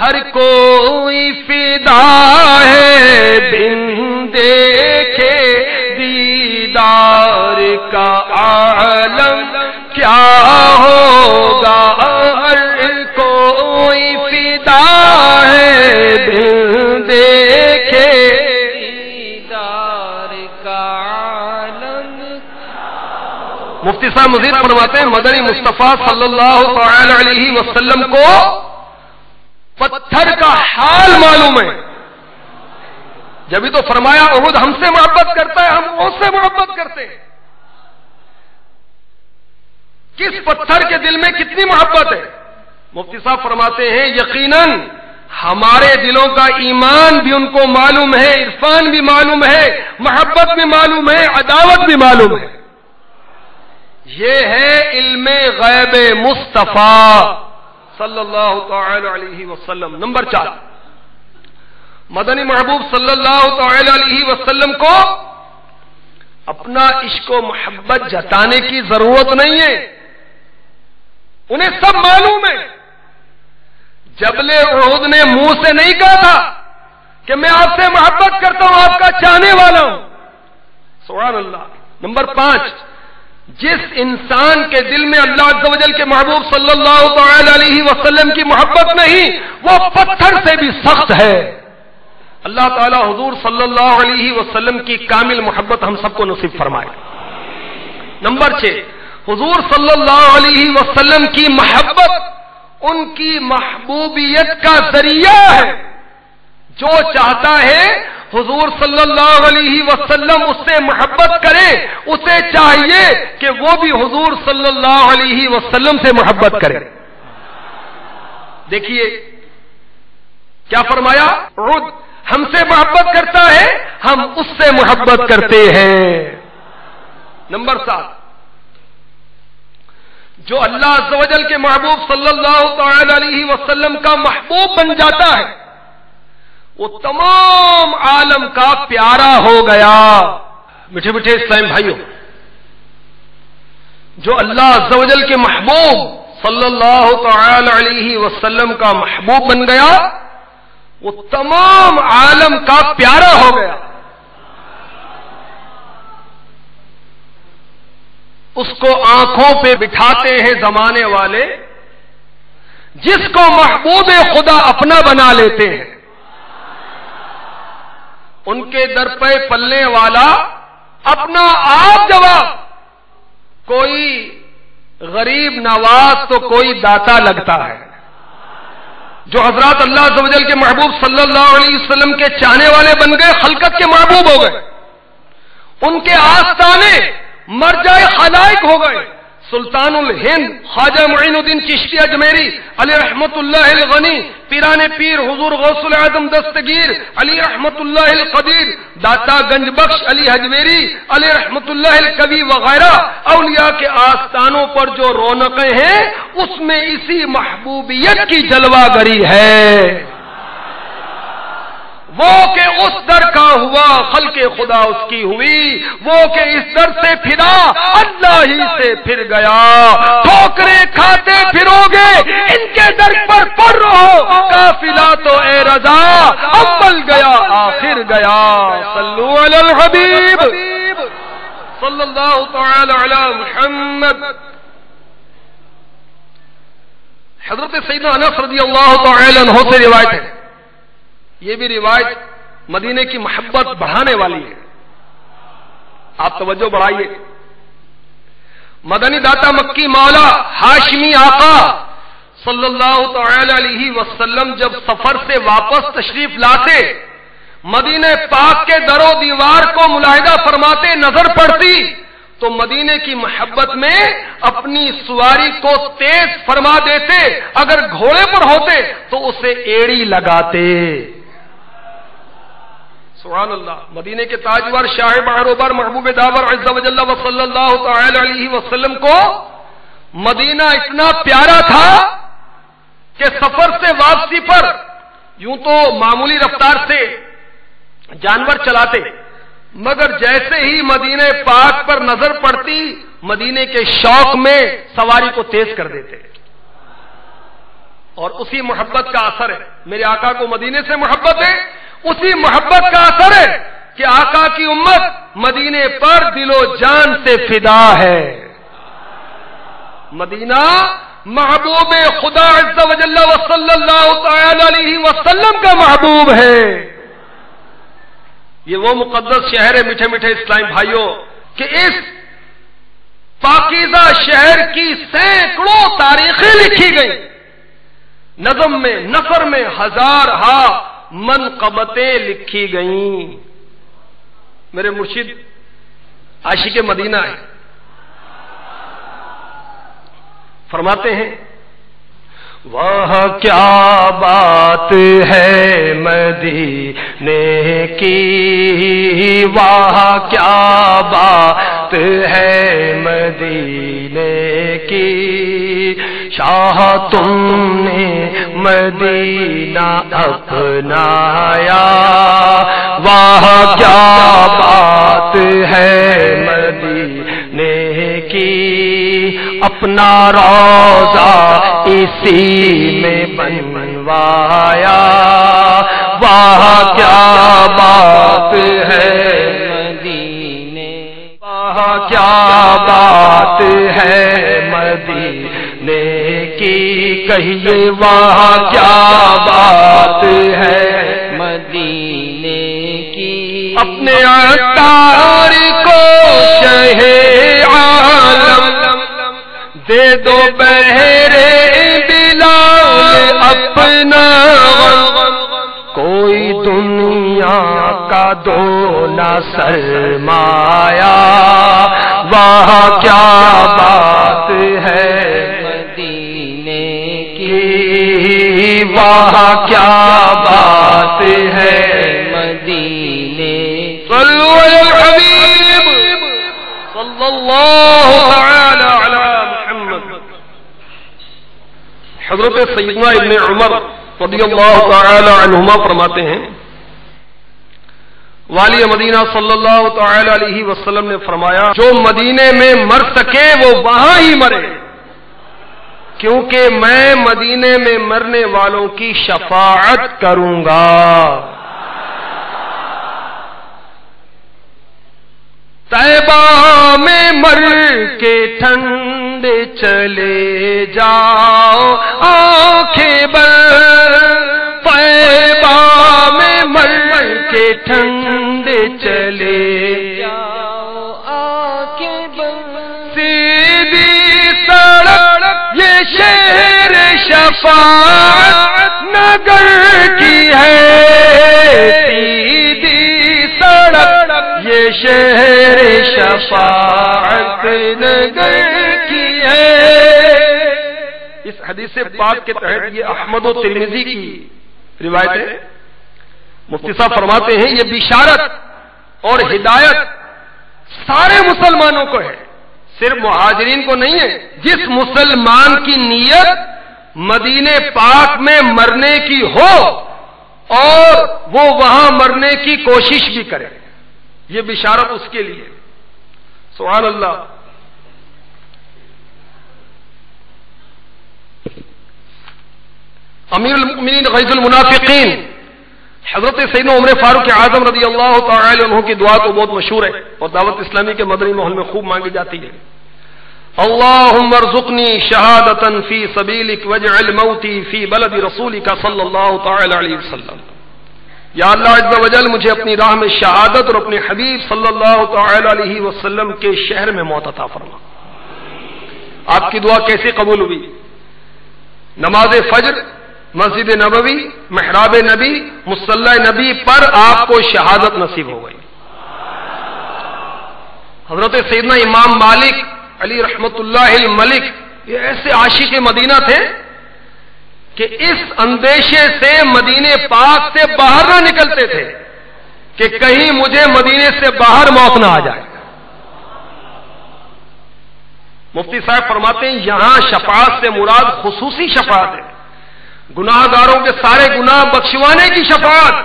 ہر کوئی فدا ہے بن دیکھے دیدار کا عالم کیا ہوگا، ہر کوئی فدا ہے بن دیکھے دیدار کا عالم۔ مفتی صاحب مزید فرماتے ہیں مدنی مصطفیٰ صلی اللہ تعالی علیہ وسلم کو پتھر کا حال معلوم ہے، جبھی تو فرمایا احد ہم سے محبت کرتا ہے، ہم اس سے محبت کرتے ہیں۔ کس پتھر کے دل میں کتنی محبت ہے؟ مفتی صاحب فرماتے ہیں یقیناً ہمارے دلوں کا ایمان بھی ان کو معلوم ہے، عرفان بھی معلوم ہے، محبت بھی معلوم ہے، عداوت بھی معلوم ہے۔ یہ ہے علم غیب مصطفیٰ صلی اللہ تعالی علیہ وسلم۔ نمبر 4، مدنی محبوب صلی اللہ تعالی علیہ وسلم کو اپنا عشق و محبت جتانے کی ضرورت نہیں ہے، انہیں سب معلوم ہے۔ جبل احد نے منہ سے نہیں کہا تھا کہ میں آپ سے محبت کرتا ہوں، آپ کا چاہنے والا ہوں۔ سبحان اللہ۔ نمبر 5، جس انسان کے دل میں اللہ عز و جل کے محبوب صلی اللہ تعالی علیہ وسلم کی محبت نہیں، وہ پتھر سے بھی سخت ہے۔ اللہ تعالی حضور صلی اللہ علیہ وسلم کی کامل محبت ہم سب کو نصیب فرمائے۔ نمبر 6، حضور صلی اللہ علیہ وسلم کی محبت ان کی محبوبیت کا ذریعہ ہے۔ جو چاہتا ہے حضور صلی اللہ علیہ وسلم اس سے محبت کرے، اسے چاہیے کہ وہ بھی حضور صلی اللہ علیہ وسلم سے محبت کرے۔ دیکھیے کیا فرمایا، عد ہم سے محبت کرتا ہے، ہم اس سے محبت کرتے ہیں۔ نمبر 7، جو اللہ عز و جل کے محبوب صلی اللہ تعالی علیہ وسلم کا محبوب بن جاتا ہے، وہ تمام عالم کا پیارا ہو گیا۔ میٹھے میٹھے اسلام بھائیوں، جو اللہ عز و جل کے محبوب صلی اللہ تعالی علیہ وسلم کا محبوب بن گیا، وہ تمام عالم کا پیارا ہو گیا۔ اس کو آنکھوں پہ بٹھاتے ہیں زمانے والے، جس کو محبوب خدا اپنا بنا لیتے ہیں۔ ان کے در پہ پلنے والا اپنا آپ جواب، کوئی غریب نواز تو کوئی داتا لگتا ہے۔ جو حضرات اللہ عز و جل کے محبوب صلی اللہ علیہ وسلم کے چاہنے والے بن گئے، خلقت کے محبوب ہو گئے، ان کے آستانے مرجع خلائق ہو گئے۔ سلطان الہند خواجہ معین الدین چشتی اجمیری علی رحمت اللہ الغنی، پیران پیر حضور غوث العظم دستگیر علی رحمت اللہ القدیر، داتا گنج بخش علی حجویری علی رحمت اللہ الکوی وغیرہ اولیاء کے آستانوں پر جو رونقیں ہیں، اس میں اسی محبوبیت کی جلوہ گری ہے۔ وہ کہ اس در کا ہوا خلق خدا اس کی ہوئی، وہ کہ اس در سے پھرا اللہ ہی سے پھر گیا۔ ٹھوکریں کھاتے پھرو گے ان کے در پر پڑ رہو، قافلہ تو اے رضا اول گیا آخر گیا۔ صلو علی الحبیب صلی اللہ تعالی علی محمد۔ حضرت سیدنا انس رضی اللہ تعالی عنہ سے روایت ہے، یہ بھی روایت مدینے کی محبت بڑھانے والی ہے، آپ توجہ بڑھائیے۔ مدنی داتا مکی مولا ہاشمی آقا صلی اللہ تعالی علیہ وسلم جب سفر سے واپس تشریف لاتے، مدینہ پاک کے در و دیوار کو ملاحظہ فرماتے نظر پڑتی تو مدینے کی محبت میں اپنی سواری کو تیز فرما دیتے، اگر گھوڑے پر ہوتے تو اسے ایڑی لگاتے۔ سبحان اللہ۔ مدینے کے تاجور شاہ باروبار محبوب داور عز و جل و صلی اللہ تعالی علیہ وسلم کو مدینہ اتنا پیارا تھا کہ سفر سے واپسی پر یوں تو معمولی رفتار سے جانور چلاتے، مگر جیسے ہی مدینہ پاک پر نظر پڑتی مدینے کے شوق میں سواری کو تیز کر دیتے، اور اسی محبت کا اثر ہے، میرے آقا کو مدینے سے محبت ہے، اسی محبت کا اثر ہے کہ آقا کی امت مدینے پر دل و جان سے فدا ہے۔ مدینہ محبوب خدا عز و جل و صلی اللہ تعالی علیہ وسلم کا محبوب ہے۔ یہ وہ مقدس شہر ہے میٹھے میٹھے اسلام بھائیوں کہ اس پاکیزہ شہر کی سینکڑوں تاریخیں لکھی گئی، نظم میں نثر میں ہزارہا منقبتیں لکھی گئیں۔ میرے مرشد عاشق مدینہ ہے، فرماتے ہیں وہاں کیا بات ہے مدینے کی، وہاں کیا بات ہے مدینے کی، شاہ تم نے مدینہ اپنایا، وہاں کیا بات ہے مدینے کی، اپنا روضہ اسی میں بنوایا، وہاں کیا بات ہے مدینے، وہاں کیا بات ہے مدینے کی، کہیے وہاں کیا بات ہے مدینے کی، اپنے عطار کو شہ عالم دے دو بہرے بلال اپنا، کوئی دنیا کا دو نہ سرمایا، وہاں کیا بات ہے مدینے کی، وہاں کیا بات ہے مدینے، صلو علی الحبیب صلی اللہ تعالی علی محمد۔ حضرت سیدنا ابن عمر رضی اللہ تعالی عنہما فرماتے ہیں، والی مدینہ صلی اللہ تعالی علیہ وسلم نے فرمایا، جو مدینے میں مر سکے وہ وہاں ہی مرے، کیونکہ میں مدینے میں مرنے والوں کی شفاعت کروں گا۔ طیبہ میں مر کے ٹھنڈے چلے جاؤ آنکھیں بند، طیبہ میں مر کے ٹھنڈے چلے جاؤ آنکھیں بند، سیدھی سڑک یہ شہر شفاعت نگر کی ہے، سیدھی سڑک یہ شہر شفاعت نگر کی ہے۔ اس حدیث پاک کے تحت یہ احمد و ترمذی کی روایت ہے، مفتی صاحب فرماتے ہیں یہ بشارت اور ہدایت سارے مسلمانوں کو ہے، صرف مہاجرین کو نہیں ہے۔ جس مسلمان کی نیت مدینے پاک میں مرنے کی ہو اور وہ وہاں مرنے کی کوشش بھی کرے، یہ بشارت اس کے لیے۔ سبحان اللہ۔ امیر المؤمنین غیث المنافقین حضرت سیدنا عمر فاروق اعظم رضی اللہ تعالی عنہ کی دعا تو بہت مشہور ہے اور دعوت اسلامی کے مدنی ماحول میں خوب مانگی جاتی ہے۔ اللہم ارزقنی شہادتا فی سبیلک واجعل موتی فی بلد رسولک صلی اللہ تعالی علیہ وسلم۔ یا اللہ عز و جل مجھے اپنی راہ میں شہادت اور اپنے حبیب صلی اللہ تعالی علیہ وسلم کے شہر میں موت عطا فرما۔ آپ کی دعا کیسے قبول ہوئی؟ نماز فجر، مسجد نبوی، محراب نبی، مصلی نبی پر آپ کو شہادت نصیب ہو گئی۔ حضرت سیدنا امام مالک علی رحمت اللہ الملک یہ ایسے عاشق مدینہ تھے کہ اس اندیشے سے مدینے پاک سے باہر نہ نکلتے تھے کہ کہیں مجھے مدینے سے باہر موت نہ آ جائے۔ مفتی صاحب فرماتے ہیں یہاں شفاعت سے مراد خصوصی شفاعت ہے، گناہ گاروں کے سارے گناہ بخشوانے کی شفاعت،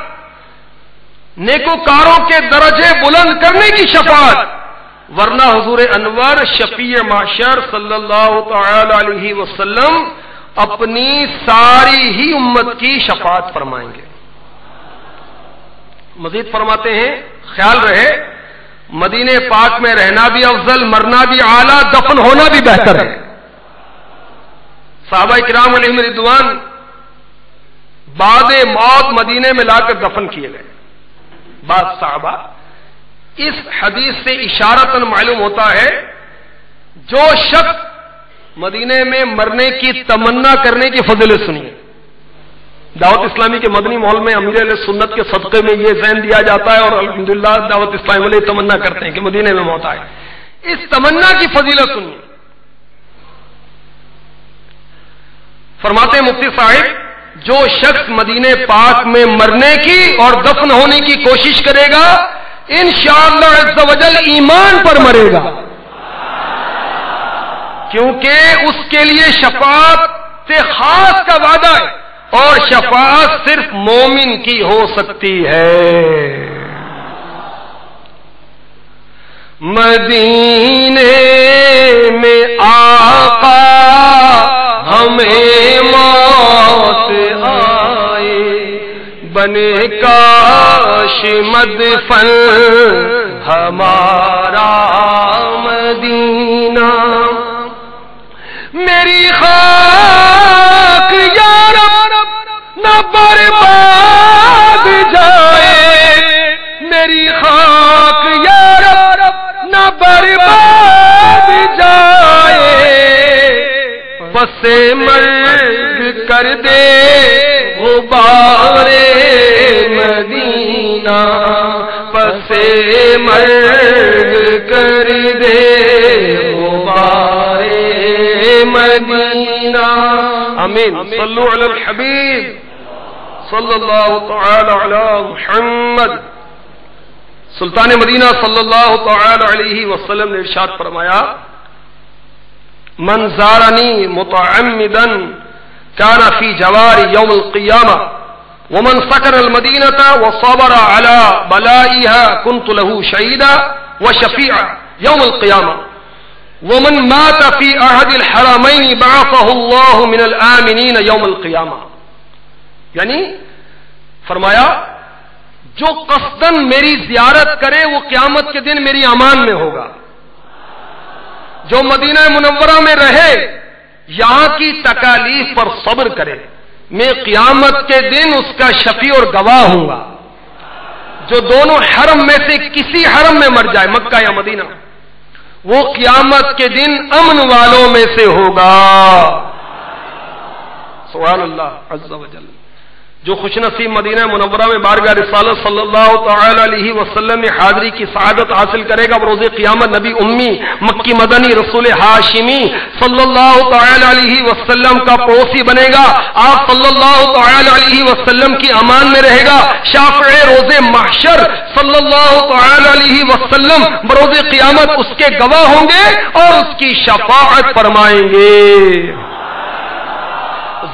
نیکوکاروں کے درجے بلند کرنے کی شفاعت، ورنہ حضور انور شفیع معشر صلی اللہ تعالی علیہ وسلم اپنی ساری ہی امت کی شفاعت فرمائیں گے۔ مزید فرماتے ہیں خیال رہے مدینے پاک میں رہنا بھی افضل، مرنا بھی اعلیٰ، دفن ہونا بھی بہتر ہے۔ صحابہ کرام علیہم رضوان بعد موت مدینے میں لا کر دفن کیے گئے۔ بعض صحابہ، اس حدیث سے اشارتاً معلوم ہوتا ہے جو شخص مدینے میں مرنے کی تمنا کرنے کی فضیلت سنی ہے۔ دعوت اسلامی کے مدنی ماحول میں امیر علیہ سنت کے صدقے میں یہ ذہن دیا جاتا ہے اور الحمدللہ دعوت اسلامی والے تمنا کرتے ہیں کہ مدینے میں موت آئے۔ اس تمنا کی فضیلت سنیے۔ فرماتے ہیں مفتی صاحب، جو شخص مدینہ پاک میں مرنے کی اور دفن ہونے کی کوشش کرے گا انشاءاللہ عز و جل ایمان پر مرے گا، کیونکہ اس کے لیے شفاعت خاص کا وعدہ ہے، اور شفاعت صرف مومن کی ہو سکتی ہے۔ مدینے میں آقا ہمیں موت آئے، بنے کاش مدفن ہمارا مدینہ، میری خاک یا رب نہ برباد جائے، میری خاک یا رب نہ برباد جائے، بس مرگ کر دے غبار مدینہ، بس مرگ کر دے غبار مدینہ۔ آمین۔ صلو علی الحبیب صلی اللہ تعالی علی محمد۔ سلطان مدینہ صلی اللہ تعالی علیہ وسلم نے ارشاد فرمایا، من زارنی متعمدا کان فی جوار یوم القیامہ ومن سکن المدینہ وصبر علی بلائها کنت له شہیدا وشفیعا یوم القیامہ ومن مات فی احد الحرمین بعثه اللہ من الآمنین یوم القیامہ۔ یعنی فرمایا جو قصدن میری زیارت کرے وہ قیامت کے دن میری امان میں ہوگا، جو مدینہ منورہ میں رہے یہاں کی تکالیف پر صبر کرے میں قیامت کے دن اس کا شفیع اور گواہ ہوں گا۔ جو دونوں حرم میں سے کسی حرم میں مر جائے، مکہ یا مدینہ، وہ قیامت کے دن امن والوں میں سے ہوگا۔ سبحان اللہ عز و جل۔ جو خوش نصیب مدینہ منورہ میں بارگاہ رسالت صلی اللہ تعالی علیہ وسلم میں حاضری کی سعادت حاصل کرے گا، بروز قیامت نبی امی مکی مدنی رسول ہاشمی صلی اللہ تعالی علیہ وسلم کا پڑوسی بنے گا، آپ صلی اللہ تعالی علیہ وسلم کی امان میں رہے گا، شافع روز محشر صلی اللہ تعالی علیہ وسلم بروز قیامت اس کے گواہ ہوں گے اور اس کی شفاعت فرمائیں گے۔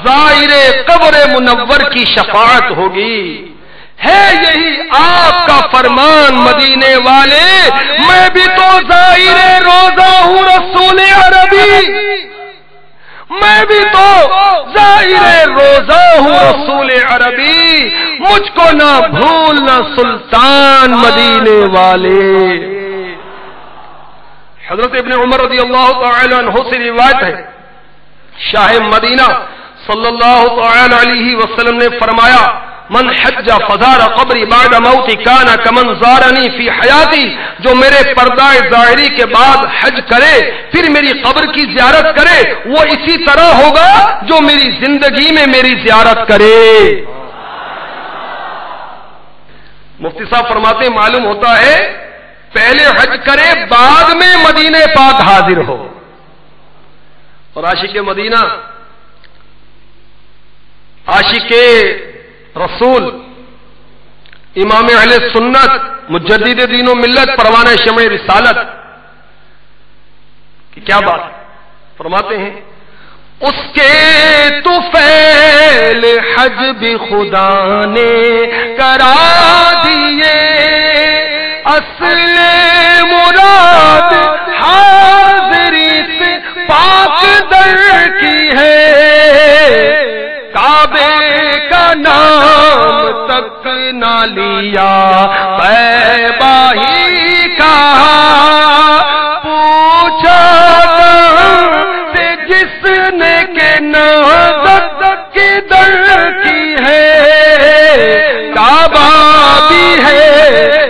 زائر قبر منور کی شفاعت ہوگی۔ ہے یہی آپ کا فرمان مدینے والے، میں بھی تو زائر روزہ ہوں رسول عربی، میں بھی تو زائر روزہ ہوں رسول عربی، مجھ کو نہ بھولنا سلطان مدینے والے۔ حضرت ابن عمر رضی اللہ تعالی عنہ سے روایت ہے، شاہ مدینہ صلی اللہ تعالی علیہ وسلم نے فرمایا، من حج فزار قبری بعد موتی کان کمن زارنی فی حیاتی، جو میرے پردہ ظاہری کے بعد حج کرے پھر میری قبر کی زیارت کرے وہ اسی طرح ہوگا جو میری زندگی میں میری زیارت کرے۔ مفتی صاحب فرماتے ہیں معلوم ہوتا ہے پہلے حج کرے بعد میں مدینہ پاک حاضر ہو۔ اور عاشق مدینہ، عاشق رسول، امام اہل سنت، مجدد دین و ملت، پروانہ شمع رسالت کی کیا بات فرماتے ہیں، اس کے طفیل حج بھی خدا نے کرا دیے، اصل مراد حاضری سے پاک در کی ہے، کعبے کا نام تک نہ لیا طیبہ ہی کہا، پوچھا سے جس نے کہ نازک کدھر کی ہے، کعبہ بھی ہے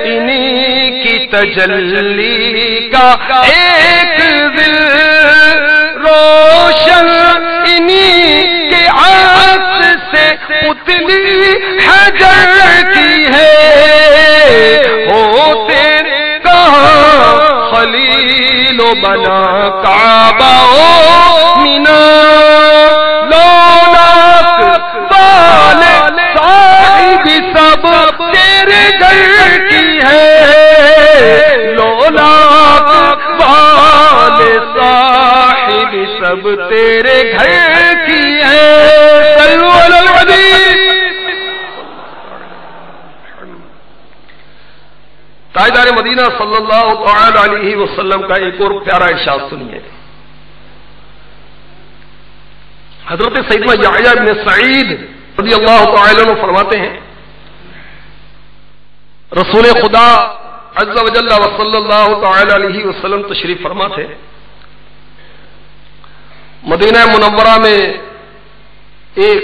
انہی کی تجلی کا ایک دل روشن، انہی کے عکس سے پتلی حجر کی ہے، ہو تیرے کہاں خلیل و بنا کعبہ و مینا، لولا سب تیرے گھر کی ہے، صلو علی الحبیب۔ تاجدار مدینہ صلی اللہ تعالی علیہ وسلم کا ایک اور پیارا ارشاد سنیے۔ حضرت سیدنا یحییٰ بن سعید رضی اللہ تعالی عنہ فرماتے ہیں، رسول خدا عز و جل و صلی اللہ تعالی علیہ وسلم تشریف فرما تھے۔ مدینہ منورہ میں ایک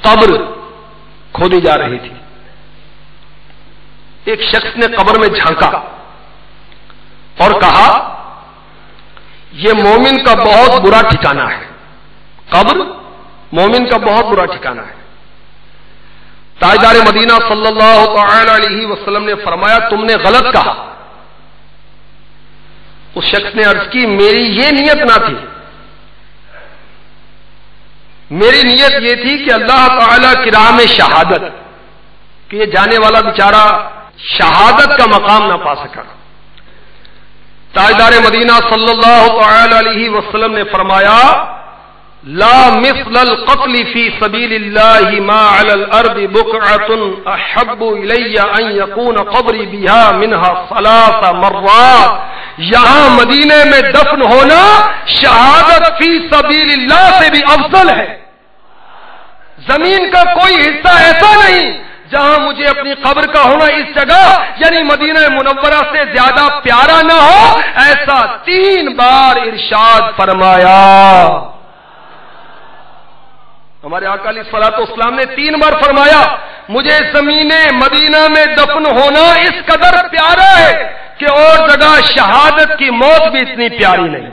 قبر کھودی جا رہی تھی۔ ایک شخص نے قبر میں جھانکا اور کہا یہ مومن کا بہت برا ٹھکانہ ہے، قبر مومن کا بہت برا ٹھکانہ ہے۔ تاجدار مدینہ صلی اللہ تعالی علیہ وسلم نے فرمایا تم نے غلط کہا۔ اس شخص نے عرض کی میری یہ نیت نہ تھی، میری نیت یہ تھی کہ اللہ تعالی کی راہ میں شہادت، کہ یہ جانے والا بیچارہ شہادت کا مقام نہ پا سکا۔ تاجدار مدینہ صلی اللہ تعالی علیہ وسلم نے فرمایا لا مثل القتل فی سبیل اللہ ما علی الارض بقعۃ احب الی ان یکون قبری بها منها 3 مرات۔ یہاں مدینے میں دفن ہونا شہادت فی سبیل اللہ سے بھی افضل ہے۔ زمین کا کوئی حصہ ایسا نہیں جہاں مجھے اپنی قبر کا ہونا اس جگہ یعنی مدینہ منورہ سے زیادہ پیارا نہ ہو، ایسا 3 بار ارشاد فرمایا۔ ہمارے آقا علیہ الصلوۃ والسلام نے 3 بار فرمایا مجھے زمین مدینہ میں دفن ہونا اس قدر پیارا ہے کہ اور جگہ شہادت کی موت بھی اتنی پیاری نہیں۔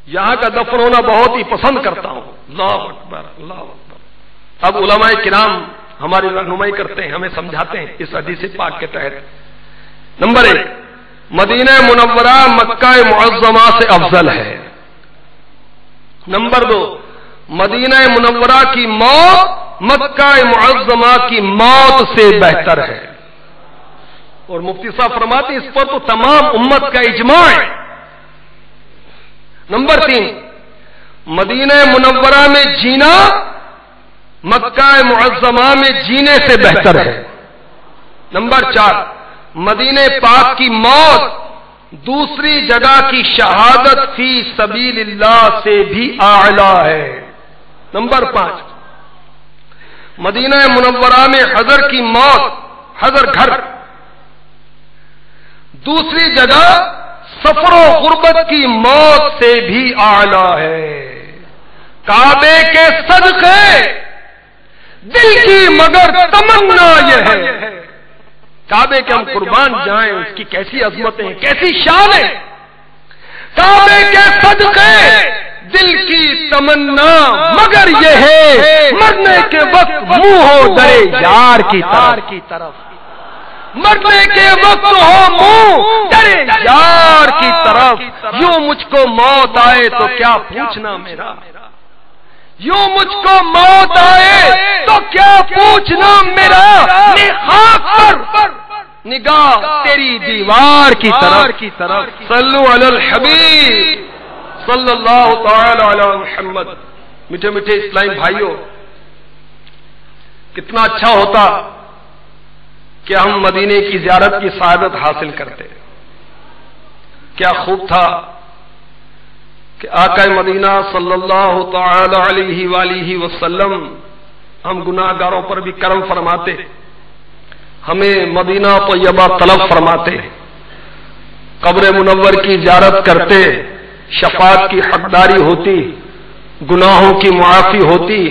یہاں کا دفن ہونا بہت ہی پسند کرتا ہوں۔ اللہ اکبر اللہ اکبر۔ اب علماء کرام ہماری رہنمائی کرتے ہیں، ہمیں سمجھاتے ہیں اس حدیث پاک کے تحت۔ نمبر 1 مدینہ منورہ مکہ معظمہ سے افضل ہے۔ نمبر 2 مدینہ منورہ کی موت مکہ معظمہ کی موت سے بہتر ہے۔ اور مفتی صاحب فرماتے اس پر تو تمام امت کا اجماع ہے۔ نمبر 3 مدینہ منورہ میں جینا مکہ معظمہ میں جینے سے بہتر ہے۔ نمبر 4 مدینہ پاک کی موت دوسری جگہ کی شہادت فی سبیل اللہ سے بھی اعلیٰ ہے۔ نمبر 5 مدینہ منورہ میں حضر کی موت، حضر گھر دوسری جگہ سفر و غربت کی موت سے بھی اعلیٰ ہے۔ کعبے کے صدقے دل کی مگر تمنا یہ ہے، کعبے کے ہم قربان جائیں، اس کی کیسی عظمتیں ہیں، کیسی شان ہے۔ کعبے کے صدقے دل کی تمنا مگر یہ ہے مرنے کے وقت منہ ہو درے یار کی طرف، مرنے کے وقت ہو منہ درے یار کی طرف۔ یوں مجھ کو موت آئے تو کیا پوچھنا میرا، یوں مجھ کو موت آئے تو کیا پوچھنا میرا، خاک پر نگاہ تیری دیوار کی طرف۔ صلو علی الحبیب صلی اللہ تعالی علی محمد۔ میٹھے میٹھے اسلامی بھائیوں، کتنا اچھا ہوتا کہ ہم مدینے کی زیارت کی سعادت حاصل کرتے۔ کیا خوب تھا کہ آقا مدینہ صلی اللہ تعالی علیہ وآلہ وسلم ہم گناہ گاروں پر بھی کرم فرماتے، ہمیں مدینہ طیبہ طلب فرماتے، قبر منور کی زیارت کرتے، شفاعت کی حقداری ہوتی، گناہوں کی معافی ہوتی،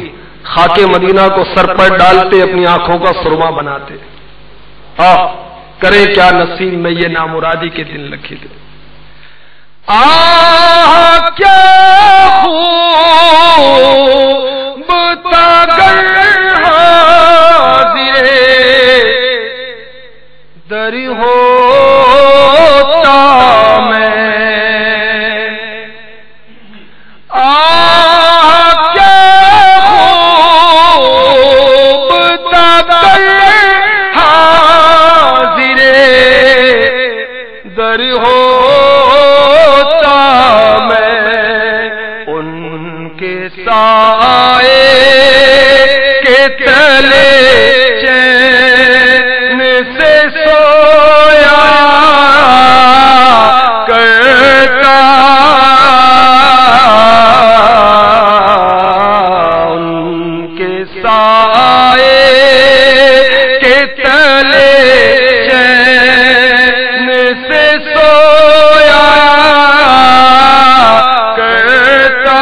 خاک مدینہ کو سر پر ڈالتے، اپنی آنکھوں کا سرما بناتے۔ کریں کیا نصیب میں یہ نامرادی کے دن لکھی تھے۔ کیا خوب تاگر حاضر در ہوتا میں، کیا خوب تاگر حاضر در ہو سویا کرتا ان کے سائے کے تلے چین سے سویا کرتا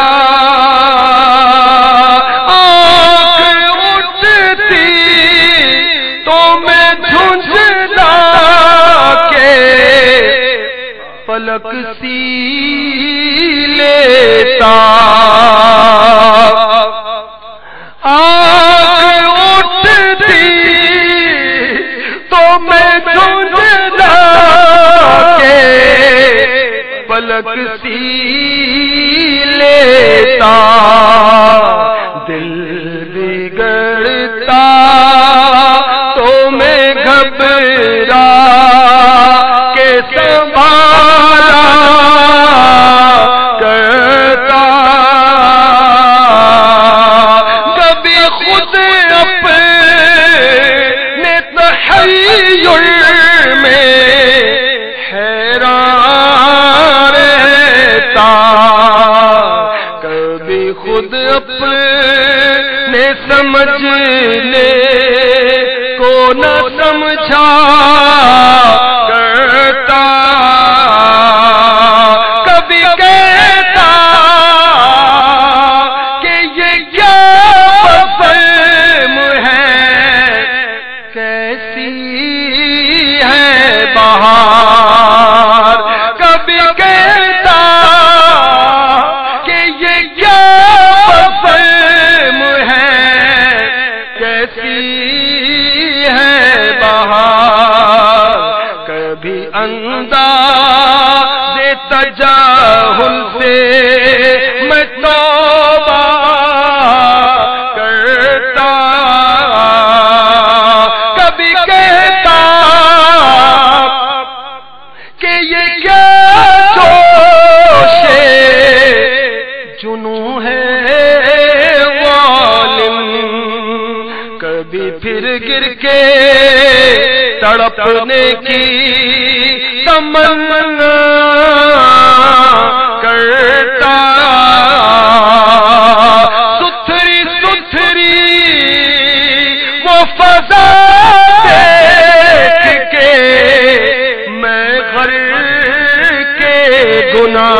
آنکھ اٹھتی تو میں جھنجھلا کے پلک سی لیتا آنکھ اٹھتی تو میں جھنجھلا کے پلک سی لیتا دل بگڑتا تو میں گھبرا کے سنبھالا کرتا کبھی خود اپنے تحیر میں حیران رہتا کبھی خود اپنے سمجھنے کو نہ سمجھا کرتا کبھی کہتا کہ یہ کیا فہم ہے کیسی ہے بہار کبھی کہتا کہ یہ کیا فہم ہے کیسی ہے بہار کبھی انداز تجاہل سے میں توبہ کرتا کبھی کہتا کہ یہ کیا جوش جنوں ہے ظالم کبھی پھر گر کے تڑپنے کی تمنا کرتا ستھری ستھری وہ فضا دیکھ کے میں غرق کے گناہ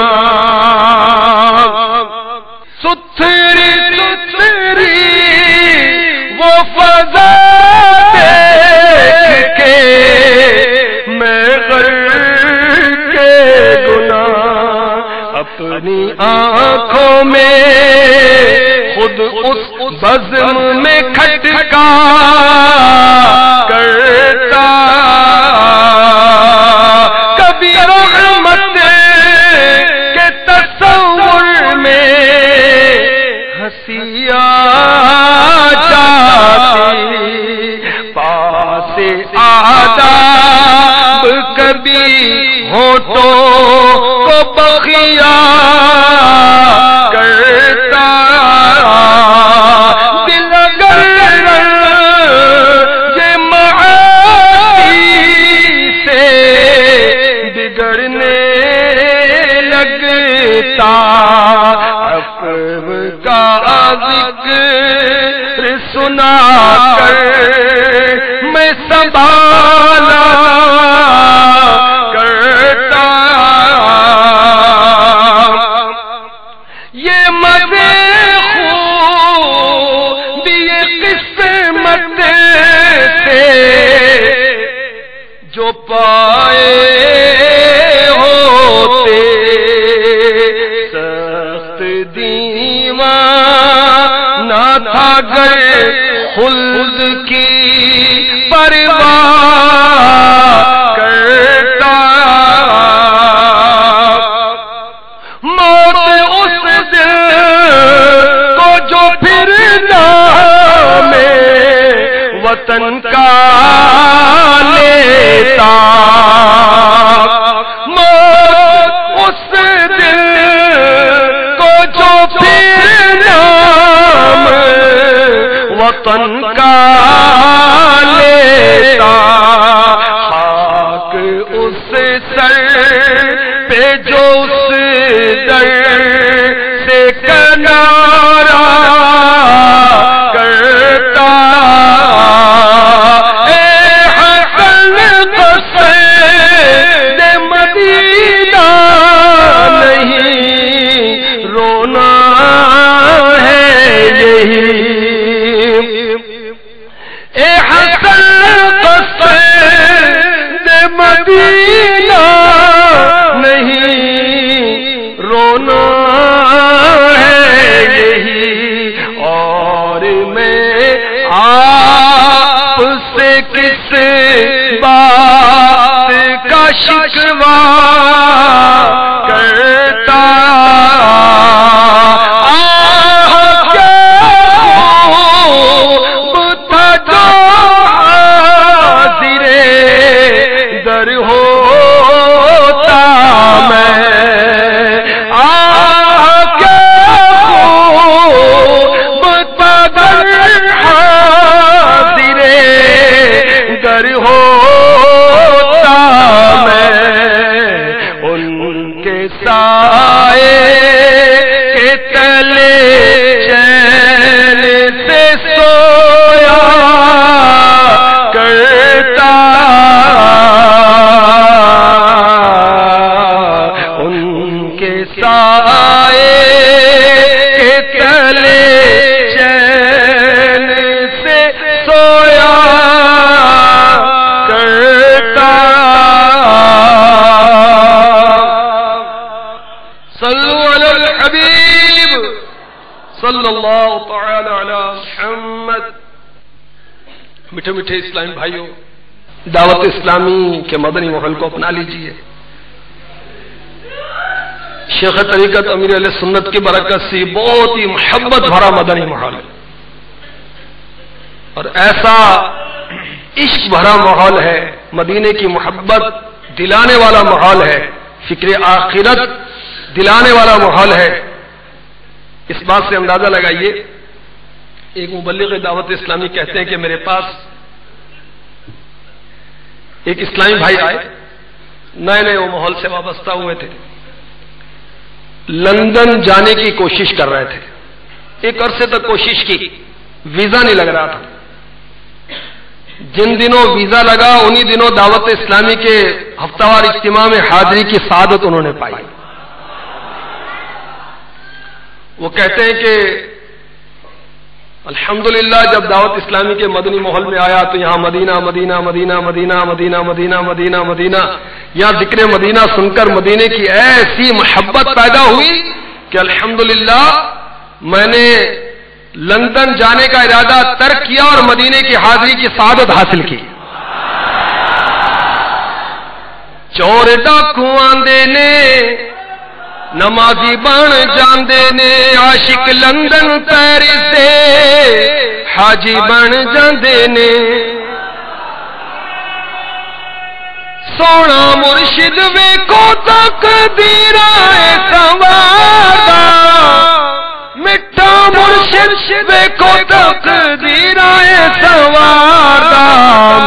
ستھری ستھری وہ فضا دیکھ کے میں غرق کے گناہ اپنی آنکھوں میں خود اس بزم میں کھٹکا کرتا کبھی رحمت کے تصور میں ہنسی آ جاتی پاس آداب کبھی ہونٹوں کو بخیا کرتا دل اگر یہ معاصی سے بگڑنے لگتا عفو کا ذکر سنا کر میں سنبھالا کرتا یہ مزے خوب یہ قسمت سے جو پائے ہوتے سخت دیوان نہ تھا گر خلد کی پرواہ کرتا موت اس دل کو جو پھر نام وطن کا لیتا موت اس دل کو جو پھر نام وطن کا لیتا سر پہ جو اس در سے کنارہ کرتا اے حسن قصد مدینہ نہیں رونا ہے یہی اے حسن قصد مدینہ نہیں رونا ہے یہی اور میں آپ سے کس بات کا شکوہ کرتا میٹھے میٹھے اسلامی بھائیوں، دعوت اسلامی کے مدنی ماحول کو اپنا لیجئے۔ شیخ طریقت امیر اہل سنت کی برکت سے بہت ہی محبت بھرا مدنی ماحول ہے، اور ایسا عشق بھرا ماحول ہے، مدینے کی محبت دلانے والا ماحول ہے، فکر آخرت دلانے والا ماحول ہے۔ اس بات سے اندازہ لگائیے، ایک مبلغ دعوت اسلامی کہتے ہیں کہ میرے پاس ایک اسلامی بھائی آئے، نئے نئے وہ ماحول سے وابستہ ہوئے تھے، لندن جانے کی کوشش کر رہے تھے، ایک عرصے تک کوشش کی، ویزا نہیں لگ رہا تھا۔ جن دنوں ویزا لگا انہی دنوں دعوت اسلامی کے ہفتہ وار اجتماع میں حاضری کی سعادت انہوں نے پائی۔ وہ کہتے ہیں کہ الحمدللہ جب دعوت اسلامی کے مدنی ماحول میں آیا تو یہاں مدینہ مدینہ مدینہ مدینہ مدینہ مدینہ مدینہ مدینہ، یہاں ذکر مدینہ سن کر مدینے کی ایسی محبت پیدا ہوئی کہ الحمدللہ میں نے لندن جانے کا ارادہ ترک کیا اور مدینے کی حاضری کی سعادت حاصل کی۔ چور ڈاکو آندے نے نمازی بن جاندے نے، عاشق لندن پیرس دے حاجی بن جاندے نے، سونا مرشد ویکھو تقدیر سنواردا، مٹھا مرشد ویکھو تقدیر سنواردا،